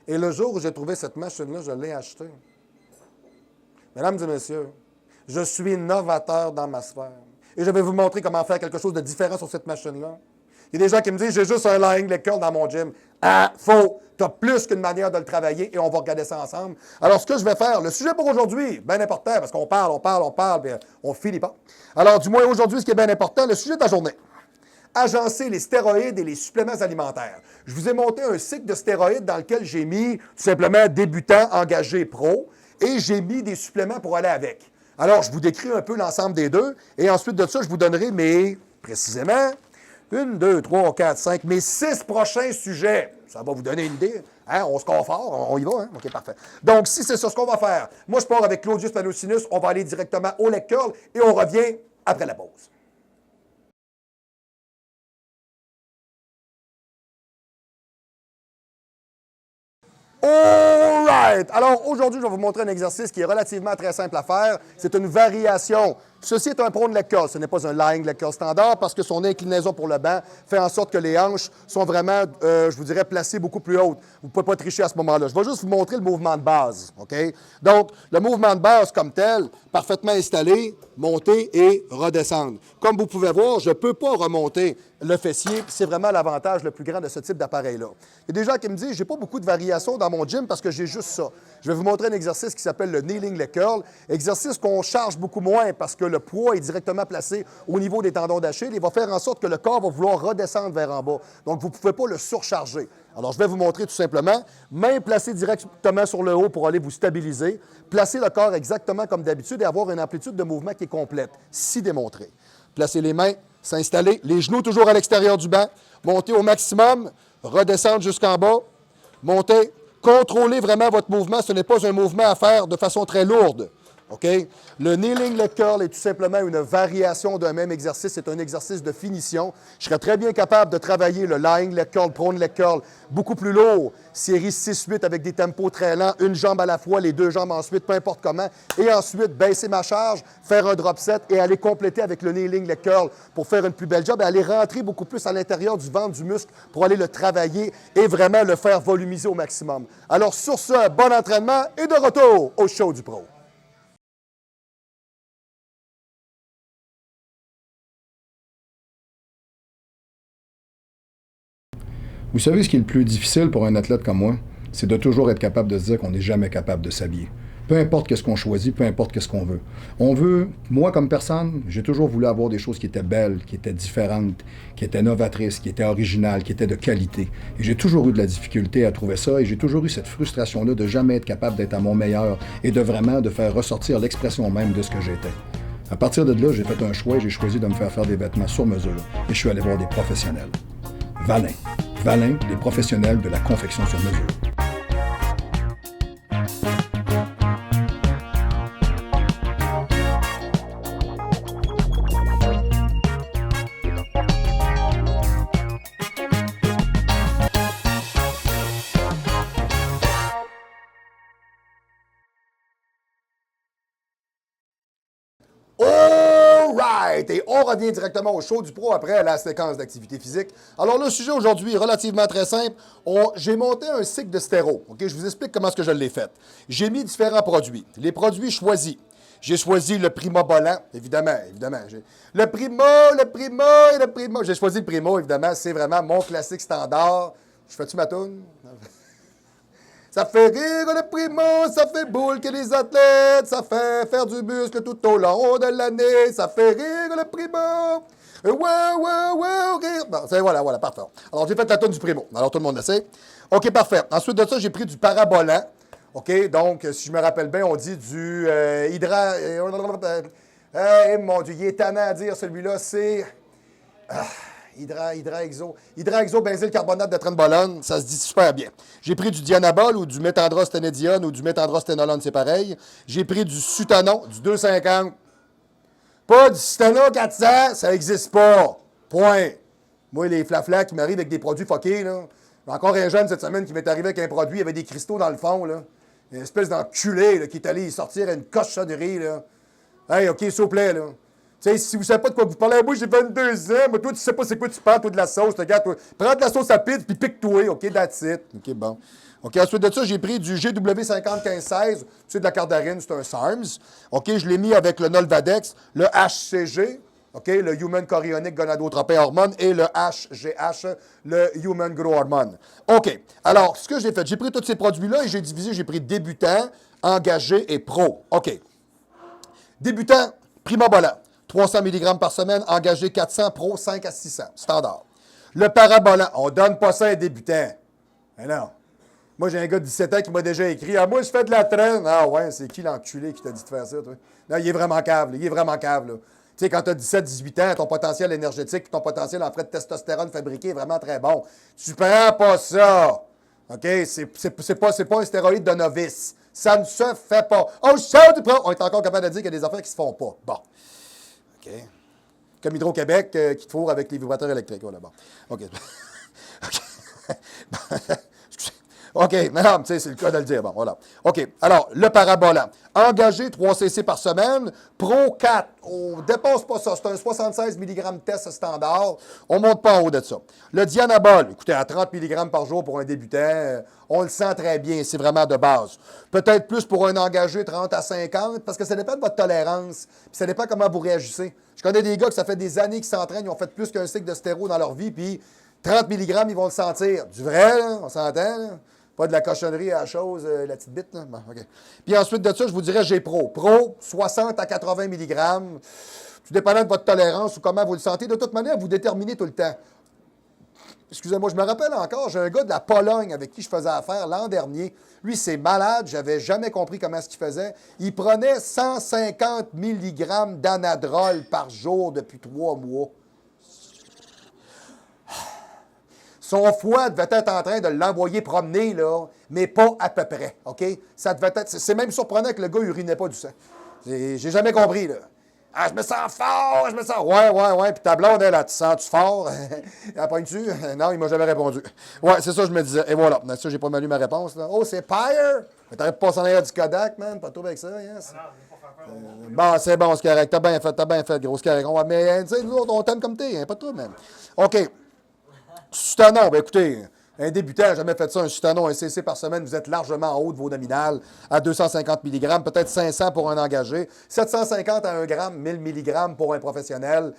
Et le jour où j'ai trouvé cette machine-là, je l'ai achetée. Mesdames et messieurs, je suis novateur dans ma sphère. Et je vais vous montrer comment faire quelque chose de différent sur cette machine-là. Il y a des gens qui me disent, j'ai juste un lying leg curl dans mon gym. Ah, faux! Tu as plus qu'une manière de le travailler et on va regarder ça ensemble. Alors, ce que je vais faire, le sujet pour aujourd'hui, bien important, parce qu'on parle, puis on finit pas. Alors, du moins aujourd'hui, ce qui est bien important, le sujet de la journée. Agencer les stéroïdes et les suppléments alimentaires. Je vous ai monté un cycle de stéroïdes dans lequel j'ai mis tout simplement débutant, engagé, pro, et j'ai mis des suppléments pour aller avec. Alors, je vous décris un peu l'ensemble des deux, et ensuite de ça, je vous donnerai précisément, 1, 2, 3, 4, 5, mes 6 prochains sujets. Ça va vous donner une idée. Hein? On se confort, on y va. Hein? OK, parfait. Donc, si c'est ça ce qu'on va faire, moi, je pars avec Claudius Panosinus, on va aller directement au leg curl, et on revient après la pause. All right! Alors, aujourd'hui, je vais vous montrer un exercice qui est relativement très simple à faire. C'est une variation Ceci est un prone leg curl. Ce n'est pas un lying leg curl standard parce que son inclinaison pour le banc fait en sorte que les hanches sont vraiment, je vous dirais, placées beaucoup plus hautes. Vous ne pouvez pas tricher à ce moment-là. Je vais juste vous montrer le mouvement de base. OK? Donc, le mouvement de base comme tel, parfaitement installé, monter et redescendre. Comme vous pouvez voir, je ne peux pas remonter le fessier. C'est vraiment l'avantage le plus grand de ce type d'appareil-là. Il y a des gens qui me disent, j'ai pas beaucoup de variations dans mon gym parce que j'ai juste ça. Je vais vous montrer un exercice qui s'appelle le kneeling leg curl. Exercice qu'on charge beaucoup moins parce que le poids est directement placé au niveau des tendons d'Achille. Il va faire en sorte que le corps va vouloir redescendre vers en bas. Donc, vous ne pouvez pas le surcharger. Alors, je vais vous montrer tout simplement. Main placée directement sur le haut pour aller vous stabiliser. Placez le corps exactement comme d'habitude et avoir une amplitude de mouvement qui est complète, si démontré. Placez les mains, s'installer, les genoux toujours à l'extérieur du banc. Montez au maximum, redescendre jusqu'en bas, montez. Contrôlez vraiment votre mouvement. Ce n'est pas un mouvement à faire de façon très lourde. OK? Le kneeling leg curl est tout simplement une variation d'un même exercice. C'est un exercice de finition. Je serais très bien capable de travailler le lying leg curl, prone leg curl, beaucoup plus lourd. Série 6-8 avec des tempos très lents, une jambe à la fois, les deux jambes ensuite, peu importe comment. Et ensuite, baisser ma charge, faire un drop set et aller compléter avec le kneeling leg curl pour faire une plus belle job et aller rentrer beaucoup plus à l'intérieur du ventre du muscle pour aller le travailler et vraiment le faire volumiser au maximum. Alors sur ce, bon entraînement et de retour au show du pro. Vous savez ce qui est le plus difficile pour un athlète comme moi? C'est de toujours être capable de se dire qu'on n'est jamais capable de s'habiller. Peu importe qu'est-ce qu'on choisit, peu importe qu'est-ce qu'on veut. On veut, moi comme personne, j'ai toujours voulu avoir des choses qui étaient belles, qui étaient différentes, qui étaient novatrices, qui étaient originales, qui étaient de qualité. Et j'ai toujours eu de la difficulté à trouver ça et j'ai toujours eu cette frustration-là de jamais être capable d'être à mon meilleur et de vraiment de faire ressortir l'expression même de ce que j'étais. À partir de là, j'ai fait un choix et j'ai choisi de me faire des vêtements sur mesure et je suis allé voir des professionnels. Valin. Valin, les professionnels de la confection sur mesure. Et on revient directement au show du pro après la séquence d'activité physique. Alors, le sujet aujourd'hui est relativement très simple. J'ai monté un cycle de stéro. OK? Je vous explique comment est-ce que je l'ai fait. J'ai mis différents produits. Les produits choisis. J'ai choisi le Primo Bolan, évidemment. Le Primo. J'ai choisi le Primo, évidemment. C'est vraiment mon classique standard. Je fais-tu ma toune? Ça fait rire le Primo, ça fait boule que les athlètes, ça fait faire du muscle tout au long de l'année, ça fait rire le Primo. Rire. Bon, voilà, parfait. Alors, j'ai fait la tonne du Primo. Alors, tout le monde le sait. OK, parfait. Ensuite de ça, j'ai pris du Parabolan. OK, donc, si je me rappelle bien, on dit du mon Dieu, il est tannant à dire, celui-là, c'est... Hydra-exo benzyl carbonate de trenbolone, ça se dit super bien. J'ai pris du Dianabol ou du méthandrosténédione ou du méthandrosténolone, c'est pareil. J'ai pris du Sutanon, du 250. Pas du Sutanon 400, ça n'existe pas. Point. Moi, les flaflas qui m'arrivent avec des produits fuckés, là. Encore un jeune cette semaine qui m'est arrivé avec un produit, il y avait des cristaux dans le fond, là. Une espèce d'enculé, là, qui est allé y sortir une cochonnerie, là. Hey, OK, s'il vous plaît, là. Tu sais, si vous ne savez pas de quoi vous parlez, moi j'ai 22 ans, mais toi tu sais pas c'est quoi tu parles, toi de la sauce, regarde, toi. Prends de la sauce à pizza puis pique-toi, OK, that's it. OK, bon. OK, ensuite de ça, j'ai pris du GW501516, c'est de la cardarine, c'est un SARMS. OK, je l'ai mis avec le Nolvadex, le HCG, OK, le Human Chorionic Gonadotropin Hormone et le HGH, le Human Growth Hormone. OK, alors, ce que j'ai fait, j'ai pris tous ces produits-là et j'ai divisé, j'ai pris débutant, engagé et pro. OK. Débutant, Primo Bolan. 300 mg par semaine, engagé 400, pro 5 à 600, standard. Le Parabolan, on ne donne pas ça à un débutant. Mais non. Moi, j'ai un gars de 17 ans qui m'a déjà écrit « Ah, moi, je fais de la traîne. » Ah ouais, c'est qui l'enculé qui t'a dit de faire ça, toi? Non, il est vraiment cave, là. Tu sais, quand tu as 17-18 ans, ton potentiel énergétique ton potentiel en frais de testostérone fabriqué est vraiment très bon. Tu prends pas ça. OK? C'est pas un stéroïde de novice. Ça ne se fait pas. Oh, show du pro! On est encore capable de dire qu'il y a des affaires qui se font pas. Bon. OK. Comme Hydro-Québec qui te fourre avec les vibrateurs électriques. Voilà, bon. OK. OK, non, tu sais, c'est le cas de le dire. Bon, voilà. OK, alors, le parabolant. Engagé 3 cc par semaine, Pro 4. On ne dépasse pas ça. C'est un 76 mg test standard. On ne monte pas en haut de ça. Le Dianabol, écoutez, à 30 mg par jour pour un débutant, on le sent très bien. C'est vraiment de base. Peut-être plus pour un engagé 30 à 50, parce que ça dépend de votre tolérance. Puis ça dépend comment vous réagissez. Je connais des gars que ça fait des années qu'ils s'entraînent, ils ont fait plus qu'un cycle de stéro dans leur vie, puis 30 mg, ils vont le sentir. Du vrai, là, on s'entend, là. Pas de la cochonnerie à la chose, la petite bite. Là. Bon, OK. Puis ensuite de ça, je vous dirais G-Pro. Pro, 60 à 80 mg. Tout dépendant de votre tolérance ou comment vous le sentez. De toute manière, vous déterminez tout le temps. Excusez-moi, je me rappelle encore, j'ai un gars de la Pologne avec qui je faisais affaire l'an dernier. Lui, c'est malade, j'avais jamais compris comment est-ce qu'il faisait. Il prenait 150 mg d'anadrol par jour depuis 3 mois. Son foie devait être en train de l'envoyer promener, là, mais pas à peu près, OK? Ça devait être... C'est même surprenant que le gars urinait pas du sang. J'ai jamais compris, là. Ah, je me sens fort, je me sens... Ouais. Puis ta blonde, elle, tu sens-tu fort? Elle pogne-tu? Non, il m'a jamais répondu. Ouais, c'est ça, je me disais. Et voilà. Ça, j'ai pas mal lu ma réponse, là. Oh, c'est Pyre! Mais t'aurais pas s'en aller du Kodak, man. Pas trop avec ça, yes? Bon, c'est bon, c'est correct. T'as bien fait, gros, c'est correct. Mais, tu sais, nous autres, on t'aime comme t'es, hein, pas de trouble, man. OK. Sutanon, bien écoutez, un débutant n'a jamais fait ça, un Sutanon, un cc par semaine, vous êtes largement en haut de vos nominales, à 250 mg, peut-être 500 pour un engagé, 750 à 1 gramme, 1000 mg pour un professionnel.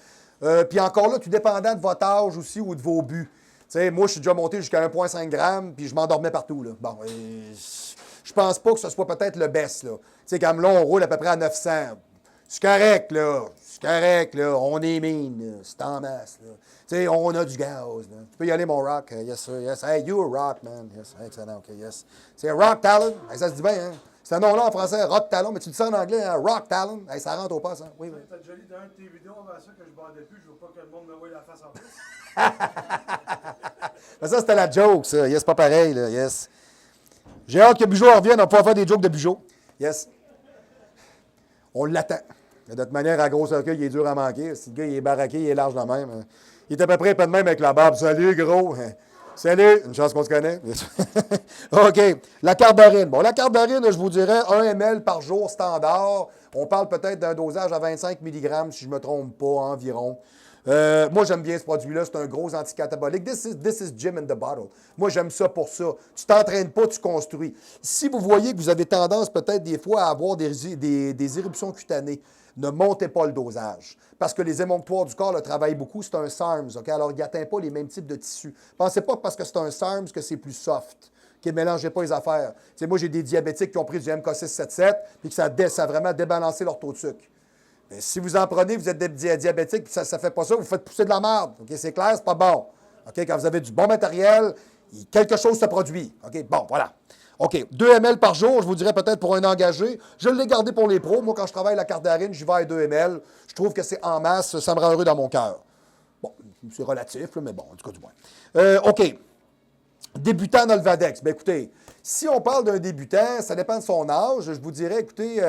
Puis encore là, tout dépendant de votre âge aussi ou de vos buts. Tu sais, moi, je suis déjà monté jusqu'à 1,5 g, puis je m'endormais partout, là. Bon, je pense pas que ce soit peut-être le best, là. Tu sais, comme là, on roule à peu près à 900. C'est correct, là. C'est correct, là. On est mine, c'est en masse, là. Tu sais, on a du gaz, là. Tu peux y aller, mon rock. Yes, sir, yes. Hey, you rock, man. Yes, excellent, OK, yes. C'est Rock Talon. Hey, ça se dit bien, hein? C'est un nom-là en français, Rock Talon, mais tu dis ça en anglais, hein? Rock Talon. Hey, ça rentre au pas, ça. Oui. T'as déjà lu dans un de tes vidéos avant ça que je bandais plus, je veux pas que le monde me voie la face en plus. Mais ça, c'était la joke, ça. Yes, pas pareil, là. Yes. J'ai hâte que Bugeaud revienne, on va pouvoir faire des jokes de Bugeaud. Yes. On l'attend. De toute manière, à gros cercueil, il est dur à manquer. Si le gars, il est baraqué, il est large de même. Il est à peu près pas de même avec la barbe. Salut, gros. Salut. Une chance qu'on se connaît. OK. La cardarine. Bon, la cardarine, je vous dirais 1 ml par jour standard. On parle peut-être d'un dosage à 25 mg, si je ne me trompe pas, environ. Moi, j'aime bien ce produit-là. C'est un gros anticatabolique. This is gym in the bottle. Moi, j'aime ça pour ça. Tu t'entraînes pas, tu construis. Si vous voyez que vous avez tendance peut-être des fois à avoir des éruptions cutanées, ne montez pas le dosage. Parce que les émonctoires du corps le travaillent beaucoup. C'est un SARMS. Okay? Alors, il n'atteint pas les mêmes types de tissus. Pensez pas que parce que c'est un SARMS que c'est plus soft. Ne mélangez pas les affaires. T'sais, moi, j'ai des diabétiques qui ont pris du MK677 et que ça a vraiment débalancé leur taux de sucre. Mais si vous en prenez, vous êtes diabétique et ça ne fait pas ça, vous faites pousser de la merde. Okay? C'est clair, c'est pas bon. Okay? Quand vous avez du bon matériel, quelque chose se produit. Okay? Bon, voilà. OK, 2 ml par jour, je vous dirais peut-être pour un engagé. Je l'ai gardé pour les pros. Moi, quand je travaille la cardarine, j'y vais à 2 ml. Je trouve que c'est en masse, ça me rend heureux dans mon cœur. Bon, c'est relatif, là, mais bon, en tout cas du moins. OK. Débutant dans le Vadex. Bien, écoutez, si on parle d'un débutant, ça dépend de son âge. Je vous dirais, écoutez,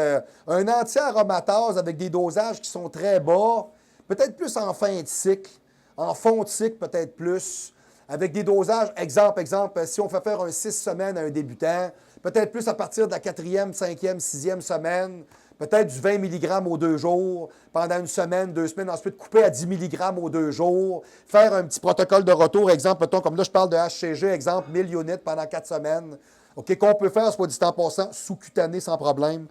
un anti-aromatase avec des dosages qui sont très bas, peut-être plus en fin de cycle, en fond de cycle peut-être plus, avec des dosages, exemple, si on fait faire un 6 semaines à un débutant, peut-être plus à partir de la 4e, 5e, 6e semaine, peut-être du 20 mg aux 2 jours, pendant une semaine, 2 semaines, ensuite couper à 10 mg aux 2 jours, faire un petit protocole de retour, exemple, mettons, comme là, je parle de HCG, exemple, 1000 units pendant 4 semaines, OK, qu'on peut faire, soit dit en passant, sous-cutané sans problème.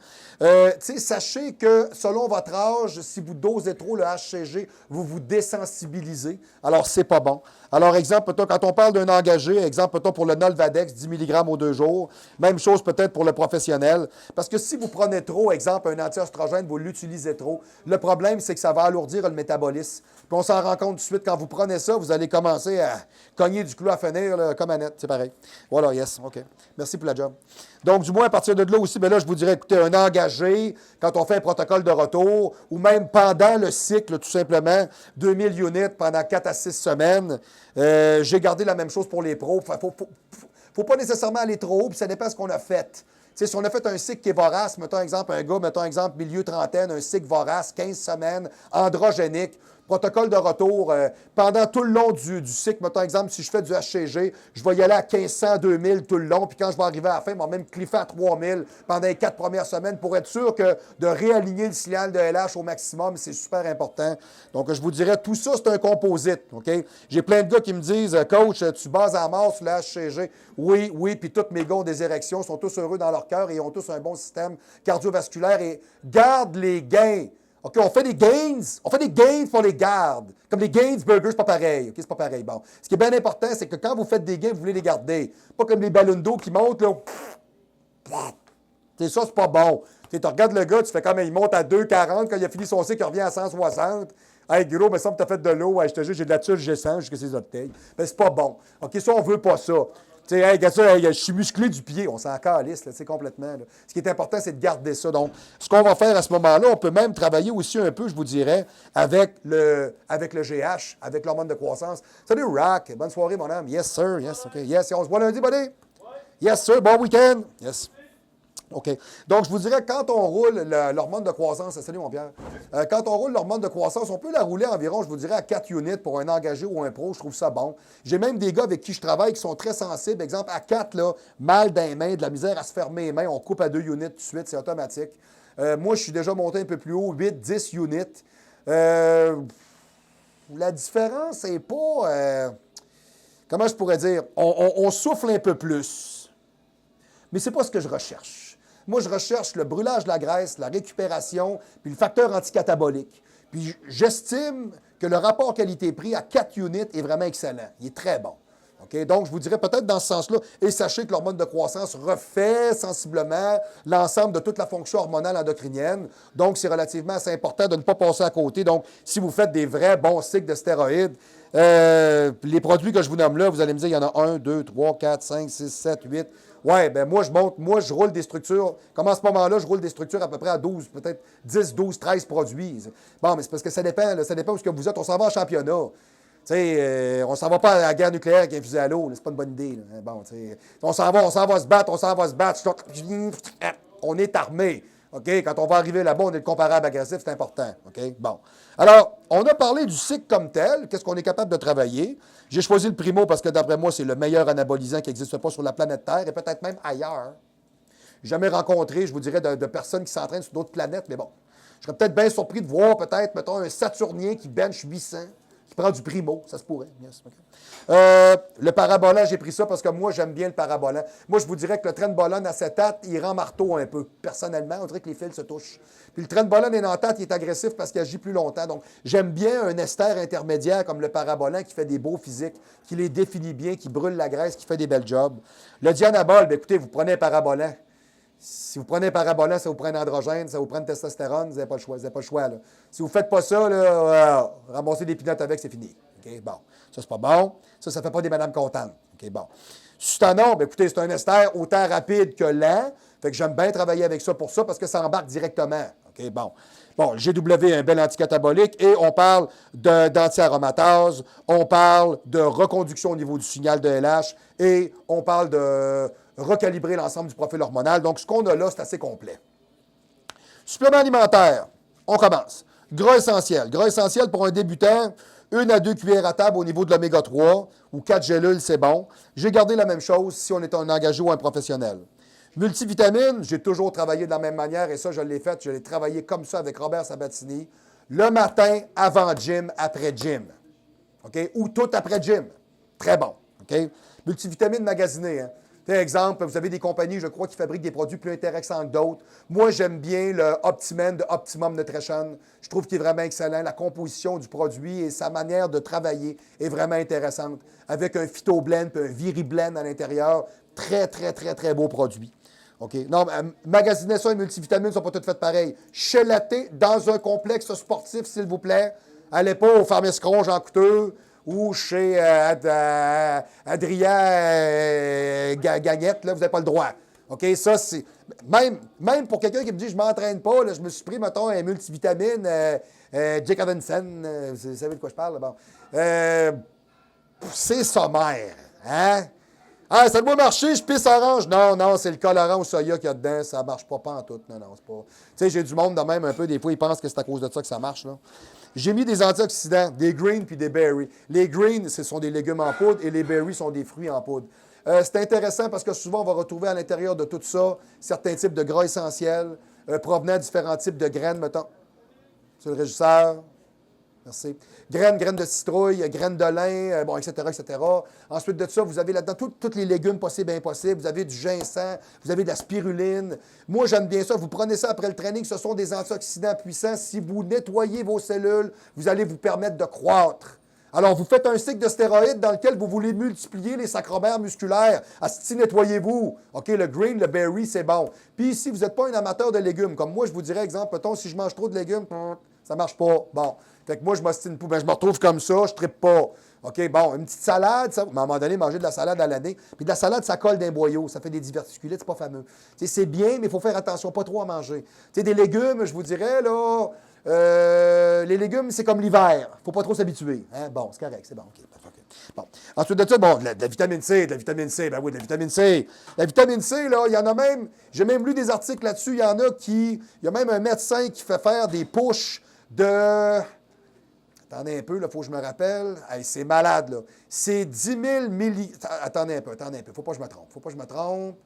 Sachez que selon votre âge, si vous dosez trop le HCG, vous vous désensibilisez. Alors, c'est pas bon. Alors, exemple, quand on parle d'un engagé, exemple, pour le Nolvadex, 10 mg aux 2 jours, même chose peut-être pour le professionnel. Parce que si vous prenez trop, exemple, un anti-oestrogène, vous l'utilisez trop, le problème, c'est que ça va alourdir le métabolisme. Puis on s'en rend compte tout de suite, quand vous prenez ça, vous allez commencer à cogner du clou à fenêtre, là, comme Annette, c'est pareil. Voilà, yes, OK. Merci pour la job. Donc, du moins, à partir de là aussi, bien là, je vous dirais, écoutez, un engagé, quand on fait un protocole de retour, ou même pendant le cycle, tout simplement, 2000 units pendant 4 à 6 semaines. J'ai gardé la même chose pour les pros. Il ne faut pas nécessairement aller trop haut, puis ça dépend de ce qu'on a fait. T'sais, si on a fait un cycle qui est vorace, mettons exemple un gars, mettons exemple milieu trentaine, un cycle vorace, 15 semaines, androgénique, Protocole de retour, pendant tout le long du cycle, mettons exemple, si je fais du HCG, je vais y aller à 1500, 2000 tout le long, puis quand je vais arriver à la fin, je vais même cliffer à 3000 pendant les 4 premières semaines pour être sûr que de réaligner le signal de LH au maximum, c'est super important. Donc, je vous dirais, tout ça, c'est un composite. OK? J'ai plein de gars qui me disent, Coach, tu bases à mort sur le HCG. Oui, puis tous mes gars ont des érections, sont tous heureux dans leur cœur et ont tous un bon système cardiovasculaire et gardent les gains. OK, on fait des gains pour les gardes. Comme les gains burgers, c'est pas pareil. OK, c'est pas pareil. Bon. Ce qui est bien important, c'est que quand vous faites des gains, vous voulez les garder. Pas comme les ballons d'eau qui montent, là. Ça, c'est pas bon. Tu regardes le gars, tu fais comme il monte à 2,40, quand il a fini son cycle, il revient à 160. Hey, gros, il me semble que tu as fait de l'eau. Hey, je te jure, j'ai de la tulle, j'ai 100 jusqu'à ses orteils. Ben, c'est pas bon. OK, ça, on veut pas ça. Tu sais, hey, regarde ça, hey, je suis musclé du pied. On s'en calisse, là, complètement. Là. Ce qui est important, c'est de garder ça. Donc, ce qu'on va faire à ce moment-là, on peut même travailler aussi un peu, je vous dirais, avec le GH, avec l'hormone de croissance. Salut, Rack. Bonne soirée, mon âme. Yes, sir. Yes, OK. Yes, on se voit lundi, buddy? Yes, sir. Bon week-end. Yes. OK. Donc, je vous dirais, quand on roule l'hormone de croissance, salut mon Pierre, quand on roule l'hormone de croissance, on peut la rouler environ, je vous dirais, à 4 units pour un engagé ou un pro. Je trouve ça bon. J'ai même des gars avec qui je travaille qui sont très sensibles. Exemple, à 4, là, mal dans les mains, de la misère à se fermer les mains. On coupe à 2 units tout de suite, c'est automatique. Moi, je suis déjà monté un peu plus haut, 8, 10 units. La différence, c'est pas... comment je pourrais dire? On souffle un peu plus. Mais c'est pas ce que je recherche. Moi, je recherche le brûlage de la graisse, la récupération, puis le facteur anticatabolique. Puis j'estime que le rapport qualité-prix à 4 units est vraiment excellent. Il est très bon. Okay? Donc, je vous dirais peut-être dans ce sens-là, et sachez que l'hormone de croissance refait sensiblement l'ensemble de toute la fonction hormonale endocrinienne. Donc, c'est relativement assez important de ne pas passer à côté. Donc, si vous faites des vrais bons cycles de stéroïdes, les produits que je vous nomme là, vous allez me dire, il y en a 1, 2, 3, 4, 5, 6, 7, 8... Oui, bien moi, je roule des structures. Comme en ce moment-là, je roule des structures à peu près à 12, peut-être 10, 12, 13 produits. Bon, mais c'est parce que ça dépend où ce que vous êtes. On s'en va en championnat. Tu sais, on s'en va pas à la guerre nucléaire avec un fusil à l'eau. C'est pas une bonne idée. Là. Bon, tu sais, on s'en va se battre. On est armé. OK? Quand on va arriver là-bas, on est le comparable agressif, c'est important. OK? Bon. Alors, on a parlé du cycle comme tel, qu'est-ce qu'on est capable de travailler. J'ai choisi le Primo parce que, d'après moi, c'est le meilleur anabolisant qui n'existe pas sur la planète Terre et peut-être même ailleurs. J'ai jamais rencontré, je vous dirais, de personnes qui s'entraînent sur d'autres planètes, mais bon. Je serais peut-être bien surpris de voir, peut-être, mettons, un Saturnien qui bench 800, qui prend du Primo. Ça se pourrait. Yes, okay. Le parabolant, j'ai pris ça parce que moi, j'aime bien le parabolant. Moi, je vous dirais que le trenbolone acétate, il rend marteau un peu. Personnellement, on dirait que les fils se touchent. Puis le trenbolone énantate, il est agressif parce qu'il agit plus longtemps. Donc, j'aime bien un ester intermédiaire comme le parabolant qui fait des beaux physiques, qui les définit bien, qui brûle la graisse, qui fait des belles jobs. Le dianabol, bien, écoutez, vous prenez un parabolant. Si vous prenez un parabolant, ça vous prend un androgène, ça vous prend une testostérone, vous n'avez pas le choix. Vous n'avez pas le choix. Là. Si vous ne faites pas ça, là, ramasser des pinottes avec, c'est fini. Okay? Bon. Ça, c'est pas bon. Ça ne fait pas des madames contentes. Okay? Bon. Sustanon, bien, écoutez, c'est un ester autant rapide que lent. Fait que j'aime bien travailler avec ça pour ça parce que ça embarque directement. OK, bon. Bon, le GW, un bel anticatabolique, et on parle d'anti-aromatase, on parle de reconduction au niveau du signal de LH, et on parle de recalibrer l'ensemble du profil hormonal. Donc, ce qu'on a là, c'est assez complet. Supplément alimentaire, on commence. Gras essentiel. Gras essentiel pour un débutant, 1 à 2 cuillères à table au niveau de l'oméga 3, ou 4 gélules, c'est bon. J'ai gardé la même chose si on est un engagé ou un professionnel. Multivitamines, j'ai toujours travaillé de la même manière et ça, je l'ai fait. Je l'ai travaillé comme ça avec Robert Sabatini. Le matin, avant gym, après gym. OK? Ou tout après gym. Très bon. OK? Multivitamines magasinées. Hein? Par exemple, vous avez des compagnies, je crois, qui fabriquent des produits plus intéressants que d'autres. Moi, j'aime bien le Optimen de Optimum Nutrition. Je trouve qu'il est vraiment excellent. La composition du produit et sa manière de travailler est vraiment intéressante. Avec un PhytoBlend et un ViriBlend à l'intérieur. Très, très, très, très beau produit. OK. Non, magasiner ça, les multivitamines ne sont pas toutes faites pareilles. Chelaté dans un complexe sportif, s'il vous plaît. Allez pas au Pharmescron Jean Couteux ou chez Adrien Gagnette, là, vous n'avez pas le droit. OK, ça, c'est... Même pour quelqu'un qui me dit « je ne m'entraîne pas », là, je me suis pris, mettons, un multivitamine Jake Avenson, vous savez de quoi je parle, là, bon. C'est sommaire, hein? Ah, ça doit marcher, je pisse orange. Non, non, c'est le colorant au soya qu'il y a dedans. Ça marche pas en tout. Non, non, c'est pas. Tu sais, j'ai du monde de même un peu. Des fois, ils pensent que c'est à cause de ça que ça marche, là. J'ai mis des antioxydants, des greens puis des berries. Les greens, ce sont des légumes en poudre et les berries sont des fruits en poudre. C'est intéressant parce que souvent, on va retrouver à l'intérieur de tout ça certains types de gras essentiels provenant de différents types de graines, mettons. Monsieur le régisseur. Merci. Graines de citrouille, graines de lin, bon, etc., etc. Ensuite de ça, vous avez là-dedans tous les légumes possibles et impossibles. Vous avez du ginseng, vous avez de la spiruline. Moi, j'aime bien ça. Vous prenez ça après le training. Ce sont des antioxydants puissants. Si vous nettoyez vos cellules, vous allez vous permettre de croître. Alors, vous faites un cycle de stéroïdes dans lequel vous voulez multiplier les sacromères musculaires. Asti, nettoyez-vous. OK, le green, le berry, c'est bon. Puis, si vous n'êtes pas un amateur de légumes, comme moi, je vous dirais, exemple, mettons, si je mange trop de légumes, ça marche pas. Bon. Fait que moi, je m'ostine pas. Ben, je me retrouve comme ça, je trippe pas. OK, bon, une petite salade, ça, à un moment donné, manger de la salade à l'année. Puis de la salade, ça colle d'un boyau, ça fait des diverticulites, c'est pas fameux. T'sais, c'est bien, mais il faut faire attention, pas trop à manger. T'sais, des légumes, je vous dirais, là, les légumes, c'est comme l'hiver. Faut pas trop s'habituer. Hein? Bon, c'est correct, c'est bon. OK, parfait. Bon. Ensuite de ça, bon, de la vitamine C, ben oui, de la vitamine C. La vitamine C, là, il y en a même, j'ai même lu des articles là-dessus, il y en a qui, il y a même un médecin qui fait faire des pushs de... Attendez un peu, il faut que je me rappelle. Hey, c'est malade, là. C'est 10 000 Attendez un peu. Faut pas que je me trompe.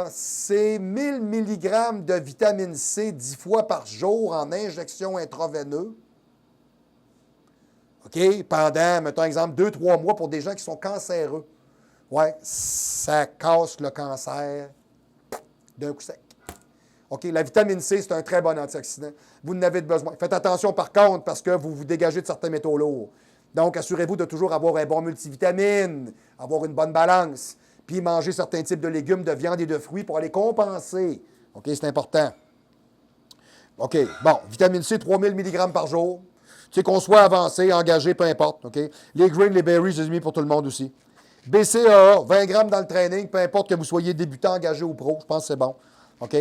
C'est 1000 mg de vitamine C 10 fois par jour en injection intraveineuse. OK? Pendant, mettons exemple, 2-3 mois pour des gens qui sont cancéreux. Ouais, ça casse le cancer d'un coup sec. OK, la vitamine C, c'est un très bon antioxydant. Vous en avez besoin. Faites attention par contre parce que vous vous dégagez de certains métaux lourds. Donc, assurez-vous de toujours avoir un bon multivitamine, avoir une bonne balance, puis manger certains types de légumes, de viande et de fruits pour aller compenser. OK, c'est important. OK, bon, vitamine C, 3000 mg par jour. Tu sais, qu'on soit avancé, engagé, peu importe. OK? Les greens, les berries, je les ai mis pour tout le monde aussi. BCAA, 20 grammes dans le training, peu importe que vous soyez débutant, engagé ou pro, je pense que c'est bon. OK?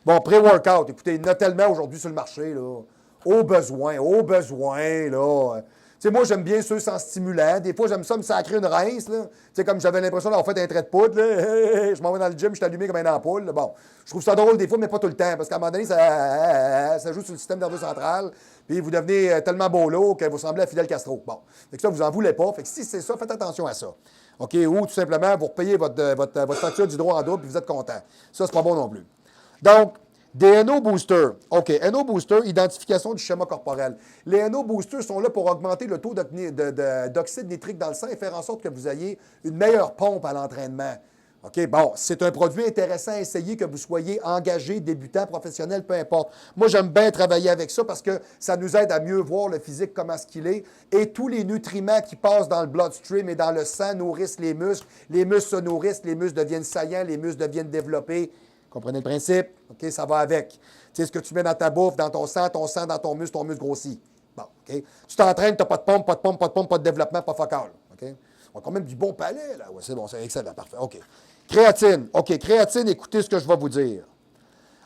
Bon, pré-workout, écoutez, il y en a tellement aujourd'hui sur le marché, là. Au besoin, là. Tu sais, moi, j'aime bien ceux sans stimulant. Des fois, j'aime ça me sacrer une rince, là. Tu sais, comme j'avais l'impression d'avoir fait un trait de poudre, là. Je m'en vais dans le gym, je suis allumé comme une ampoule, là. Bon, je trouve ça drôle des fois, mais pas tout le temps, parce qu'à un moment donné, ça joue sur le système nerveux central, puis vous devenez tellement bolo que vous semblez à Fidel Castro. Bon, fait que ça, vous en voulez pas. Fait que si c'est ça, faites attention à ça. OK? Ou tout simplement, vous repayez votre facture d'hydro en double, puis vous êtes content. Ça, c'est pas bon non plus. Donc, des NO Boosters. OK, NO Booster, identification du schéma corporel. Les NO Boosters sont là pour augmenter le taux d'oxyde nitrique dans le sang et faire en sorte que vous ayez une meilleure pompe à l'entraînement. OK, bon, c'est un produit intéressant à essayer, que vous soyez engagé, débutant, professionnel, peu importe. Moi, j'aime bien travailler avec ça parce que ça nous aide à mieux voir le physique, comment est-ce qu'il est. Et tous les nutriments qui passent dans le bloodstream et dans le sang nourrissent les muscles. Les muscles se nourrissent, les muscles deviennent saillants, les muscles deviennent développés. Comprenez le principe? OK, ça va avec. Tu sais, ce que tu mets dans ta bouffe, dans ton sang dans ton muscle grossit. Bon, OK? Tu t'entraînes, tu n'as pas de pompe, pas de développement, pas focal. OK? On a quand même du bon palais, là. Ouais, c'est bon, c'est excellent, parfait. OK. Créatine. OK, créatine, écoutez ce que je vais vous dire.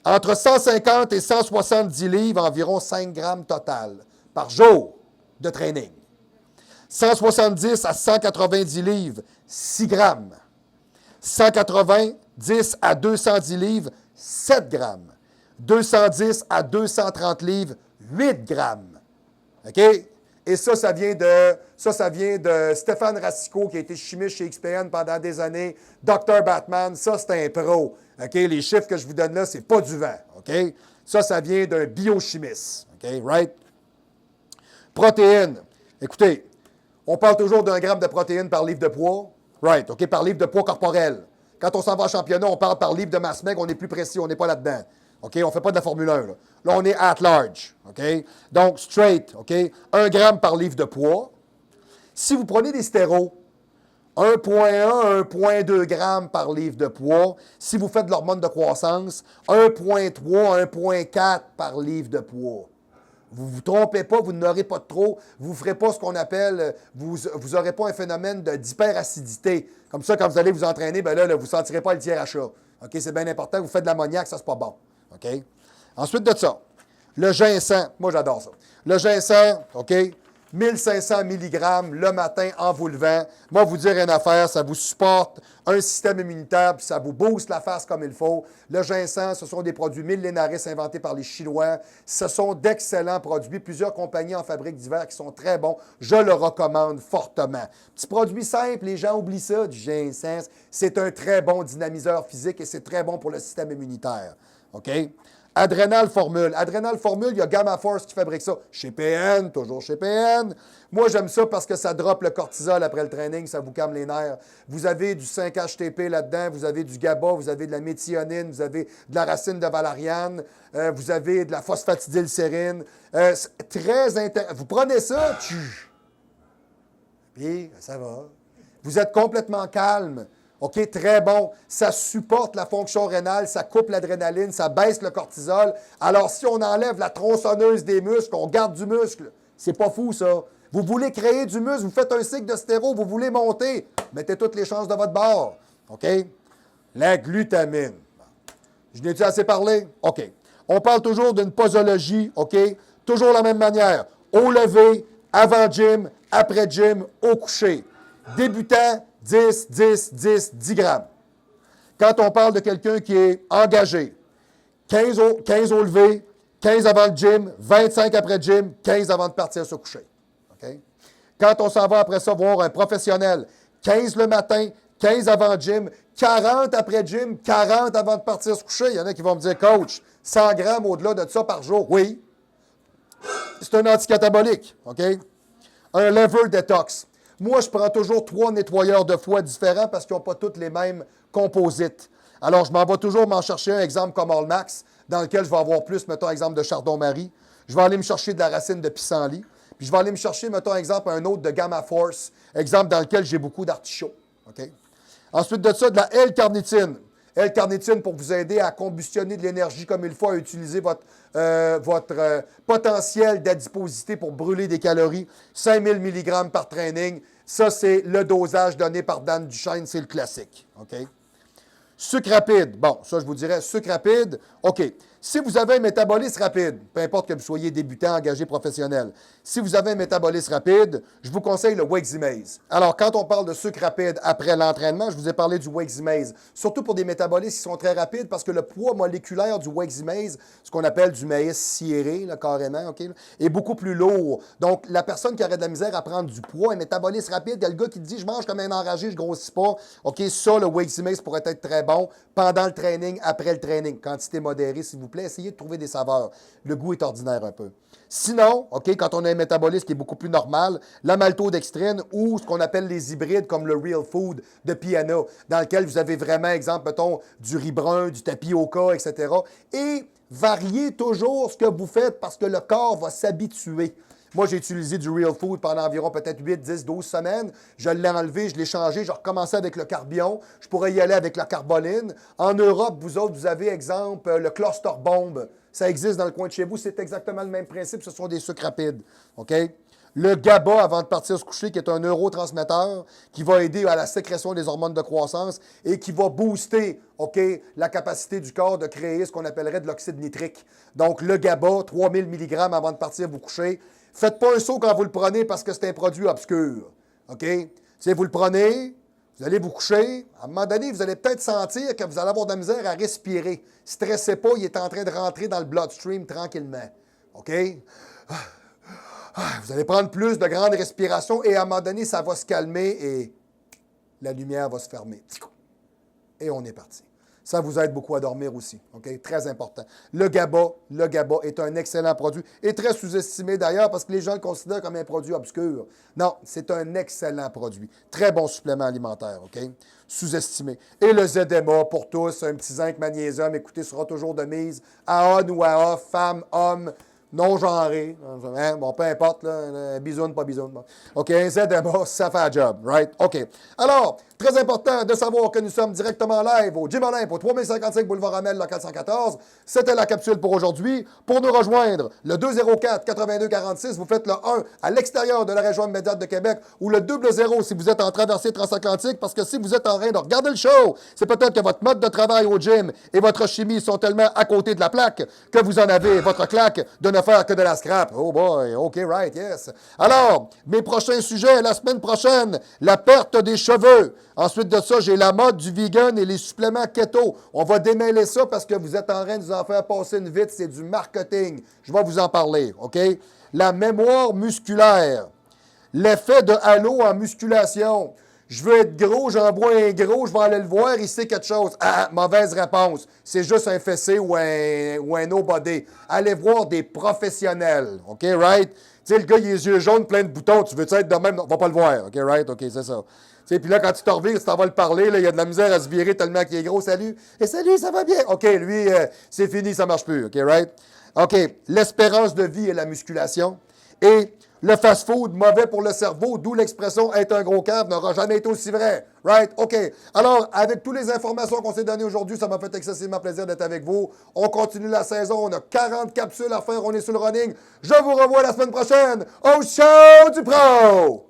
Entre 150 et 170 livres, environ 5 grammes total par jour de training. 170 à 190 livres, 6 grammes. 190 à 210 livres, 7 grammes. 210 à 230 livres, 8 grammes. OK? Et ça vient de Stéphane Racicot, qui a été chimiste chez XPN pendant des années. Dr. Batman, ça, c'est un pro. OK? Les chiffres que je vous donne là, c'est pas du vent. OK? Ça vient d'un biochimiste. OK? Right? Protéines. Écoutez, on parle toujours d'1 gramme de protéines par livre de poids. Right, OK, par livre de poids corporel. Quand on s'en va en championnat, on parle par livre de masse maigre, on est plus précis, on n'est pas là-dedans. OK, on ne fait pas de la Formule 1, là. Là, on est at large. OK? Donc, straight, OK? 1 gramme par livre de poids. Si vous prenez des stéros, 1,1, 1,2 grammes par livre de poids. Si vous faites de l'hormone de croissance, 1,3, 1,4 par livre de poids. Vous ne vous trompez pas, vous n'aurez pas de trop, vous ne ferez pas ce qu'on appelle, vous n'aurez pas un phénomène d'hyperacidité. Comme ça, quand vous allez vous entraîner, ben là, vous ne sentirez pas le tiers achat. OK, c'est bien important, vous faites de l'ammoniaque, ça, c'est pas bon. OK? Ensuite de ça, le ginseng, moi j'adore ça. Le ginseng, OK, 1500 mg le matin en vous levant. Moi, vous dire une affaire, ça vous supporte un système immunitaire, puis ça vous booste la face comme il faut. Le ginseng, ce sont des produits millénaristes inventés par les Chinois. Ce sont d'excellents produits. Plusieurs compagnies en fabriquent divers qui sont très bons. Je le recommande fortement. Petit produit simple, les gens oublient ça, du ginseng. C'est un très bon dynamiseur physique et c'est très bon pour le système immunitaire. OK? Adrenal Formule. Adrenal Formule, il y a Gamma Force qui fabrique ça. Chez PN, toujours chez PN. Moi, j'aime ça parce que ça drop le cortisol après le training, ça vous calme les nerfs. Vous avez du 5-HTP là-dedans, vous avez du GABA, vous avez de la méthionine, vous avez de la racine de valériane, vous avez de la phosphatidylsérine. Vous prenez ça, puis ça va. Vous êtes complètement calme. OK, très bon. Ça supporte la fonction rénale, ça coupe l'adrénaline, ça baisse le cortisol. Alors, si on enlève la tronçonneuse des muscles, on garde du muscle. C'est pas fou, ça. Vous voulez créer du muscle, vous faites un cycle de stéro, vous voulez monter. Mettez toutes les chances de votre bord. OK? La glutamine. Je n'ai-tu assez parlé? OK. On parle toujours d'une posologie, OK? Toujours la même manière. Au lever, avant gym, après gym, au coucher. Débutant, 10, 10, 10, 10 grammes. Quand on parle de quelqu'un qui est engagé, 15 au lever, 15 avant le gym, 25 après le gym, 15 avant de partir se coucher. Okay? Quand on s'en va après ça voir un professionnel, 15 le matin, 15 avant le gym, 40 après le gym, 40 avant de partir se coucher. Il y en a qui vont me dire, coach, 100 grammes au-delà de ça par jour. Oui. C'est un anticatabolique. OK? Un liver detox. Moi, je prends toujours 3 nettoyeurs de foie différents parce qu'ils n'ont pas tous les mêmes composites. Alors, je m'en vais toujours m'en chercher un exemple comme Allmax, dans lequel je vais avoir plus, mettons, exemple de Chardon-Marie. Je vais aller me chercher de la racine de pissenlit. Puis je vais aller me chercher, mettons, exemple, un autre de Gamma Force, exemple dans lequel j'ai beaucoup d'artichauts. OK? Ensuite de ça, de la L-carnitine. L-carnitine pour vous aider à combustionner de l'énergie comme il faut, à utiliser votre potentiel d'adiposité pour brûler des calories. 5000 mg par training. Ça, c'est le dosage donné par Dan Duchesne, c'est le classique. OK? Sucre rapide. Bon, ça, je vous dirais, sucre rapide, OK. Si vous avez un métabolisme rapide, peu importe que vous soyez débutant, engagé, professionnel, si vous avez un métabolisme rapide, je vous conseille le Weximase. Alors, quand on parle de sucre rapide après l'entraînement, je vous ai parlé du Weximase, surtout pour des métabolismes qui sont très rapides parce que le poids moléculaire du Weximase, ce qu'on appelle du maïs ciré, là, carrément, OK, là, est beaucoup plus lourd. Donc, la personne qui aurait de la misère à prendre du poids, un métabolisme rapide, il y a le gars qui dit « je mange comme un enragé, je grossis pas ». OK, ça, le Weximase pourrait être très bon pendant le training, après le training. Quantité modérée, s'il vous plaît. Essayez de trouver des saveurs. Le goût est ordinaire un peu. Sinon, OK, quand on a un métabolisme qui est beaucoup plus normal, la maltodextrine ou ce qu'on appelle les hybrides comme le Real Food de Piana, dans lequel vous avez vraiment, exemple, mettons, du riz brun, du tapioca, etc. Et variez toujours ce que vous faites parce que le corps va s'habituer. Moi, j'ai utilisé du Real Food pendant environ peut-être 8, 10, 12 semaines. Je l'ai enlevé, je l'ai changé, j'ai recommencé avec le Carbion. Je pourrais y aller avec la Carboline. En Europe, vous autres, vous avez, exemple, le Cluster Bomb. Ça existe dans le coin de chez vous. C'est exactement le même principe. Ce sont des sucres rapides. OK? Le GABA, avant de partir se coucher, qui est un neurotransmetteur qui va aider à la sécrétion des hormones de croissance et qui va booster, OK, la capacité du corps de créer ce qu'on appellerait de l'oxyde nitrique. Donc, le GABA, 3000 mg avant de partir vous coucher. Faites pas un saut quand vous le prenez parce que c'est un produit obscur. OK? Si vous le prenez, vous allez vous coucher. À un moment donné, vous allez peut-être sentir que vous allez avoir de la misère à respirer. Stressez pas, il est en train de rentrer dans le bloodstream tranquillement. OK? Vous allez prendre plus de grandes respirations et à un moment donné, ça va se calmer et la lumière va se fermer. Et on est parti. Ça vous aide beaucoup à dormir aussi. OK? Très important. Le GABA est un excellent produit et très sous-estimé d'ailleurs parce que les gens le considèrent comme un produit obscur. Non, c'est un excellent produit. Très bon supplément alimentaire. OK? Sous-estimé. Et le ZMA pour tous, un petit zinc magnésium, écoutez, sera toujours de mise à on ou à off, femme, homme, non-genré. Hein? Bon, peu importe, là, bisoune, pas bisoune. Bon. OK, un ZMA, ça fait un job, right? OK. Alors, très important de savoir que nous sommes directement live au Gym Olympe, au 3055 Boulevard Amel, local 114. C'était la capsule pour aujourd'hui. Pour nous rejoindre, le 204-8246, vous faites le 1 à l'extérieur de la région immédiate de Québec ou le 00 si vous êtes en traversée transatlantique parce que si vous êtes en train de regarder le show, c'est peut-être que votre mode de travail au gym et votre chimie sont tellement à côté de la plaque que vous en avez votre claque de ne ne faire que de la scrap. Oh boy, OK, right, yes. Alors, mes prochains sujets, la semaine prochaine, la perte des cheveux. Ensuite de ça, j'ai la mode du vegan et les suppléments keto. On va démêler ça parce que vous êtes en train de vous en faire passer une vite. C'est du marketing. Je vais vous en parler, OK? La mémoire musculaire. L'effet de halo en musculation. Je veux être gros, j'en vois un gros, je vais aller le voir, il sait quelque chose. Ah, mauvaise réponse. C'est juste un fessé ou un nobody. Allez voir des professionnels. OK, right? Tu sais, le gars, il a les yeux jaunes, plein de boutons. Tu veux-tu être de même? Non, on va pas le voir. OK, right? OK, c'est ça. Tu sais, puis là, quand tu te revires, tu t'en vas le parler, là, il y a de la misère à se virer tellement qu'il est gros. Salut! Et salut, ça va bien? OK, lui, c'est fini, ça marche plus. OK, right? OK, l'espérance de vie et la musculation. Et le fast-food, mauvais pour le cerveau, d'où l'expression « être un gros cave » n'aura jamais été aussi vrai. Right? OK. Alors, avec toutes les informations qu'on s'est données aujourd'hui, ça m'a fait excessivement plaisir d'être avec vous. On continue la saison. On a 40 capsules à faire. On est sur le running. Je vous revois la semaine prochaine au Show du Pro!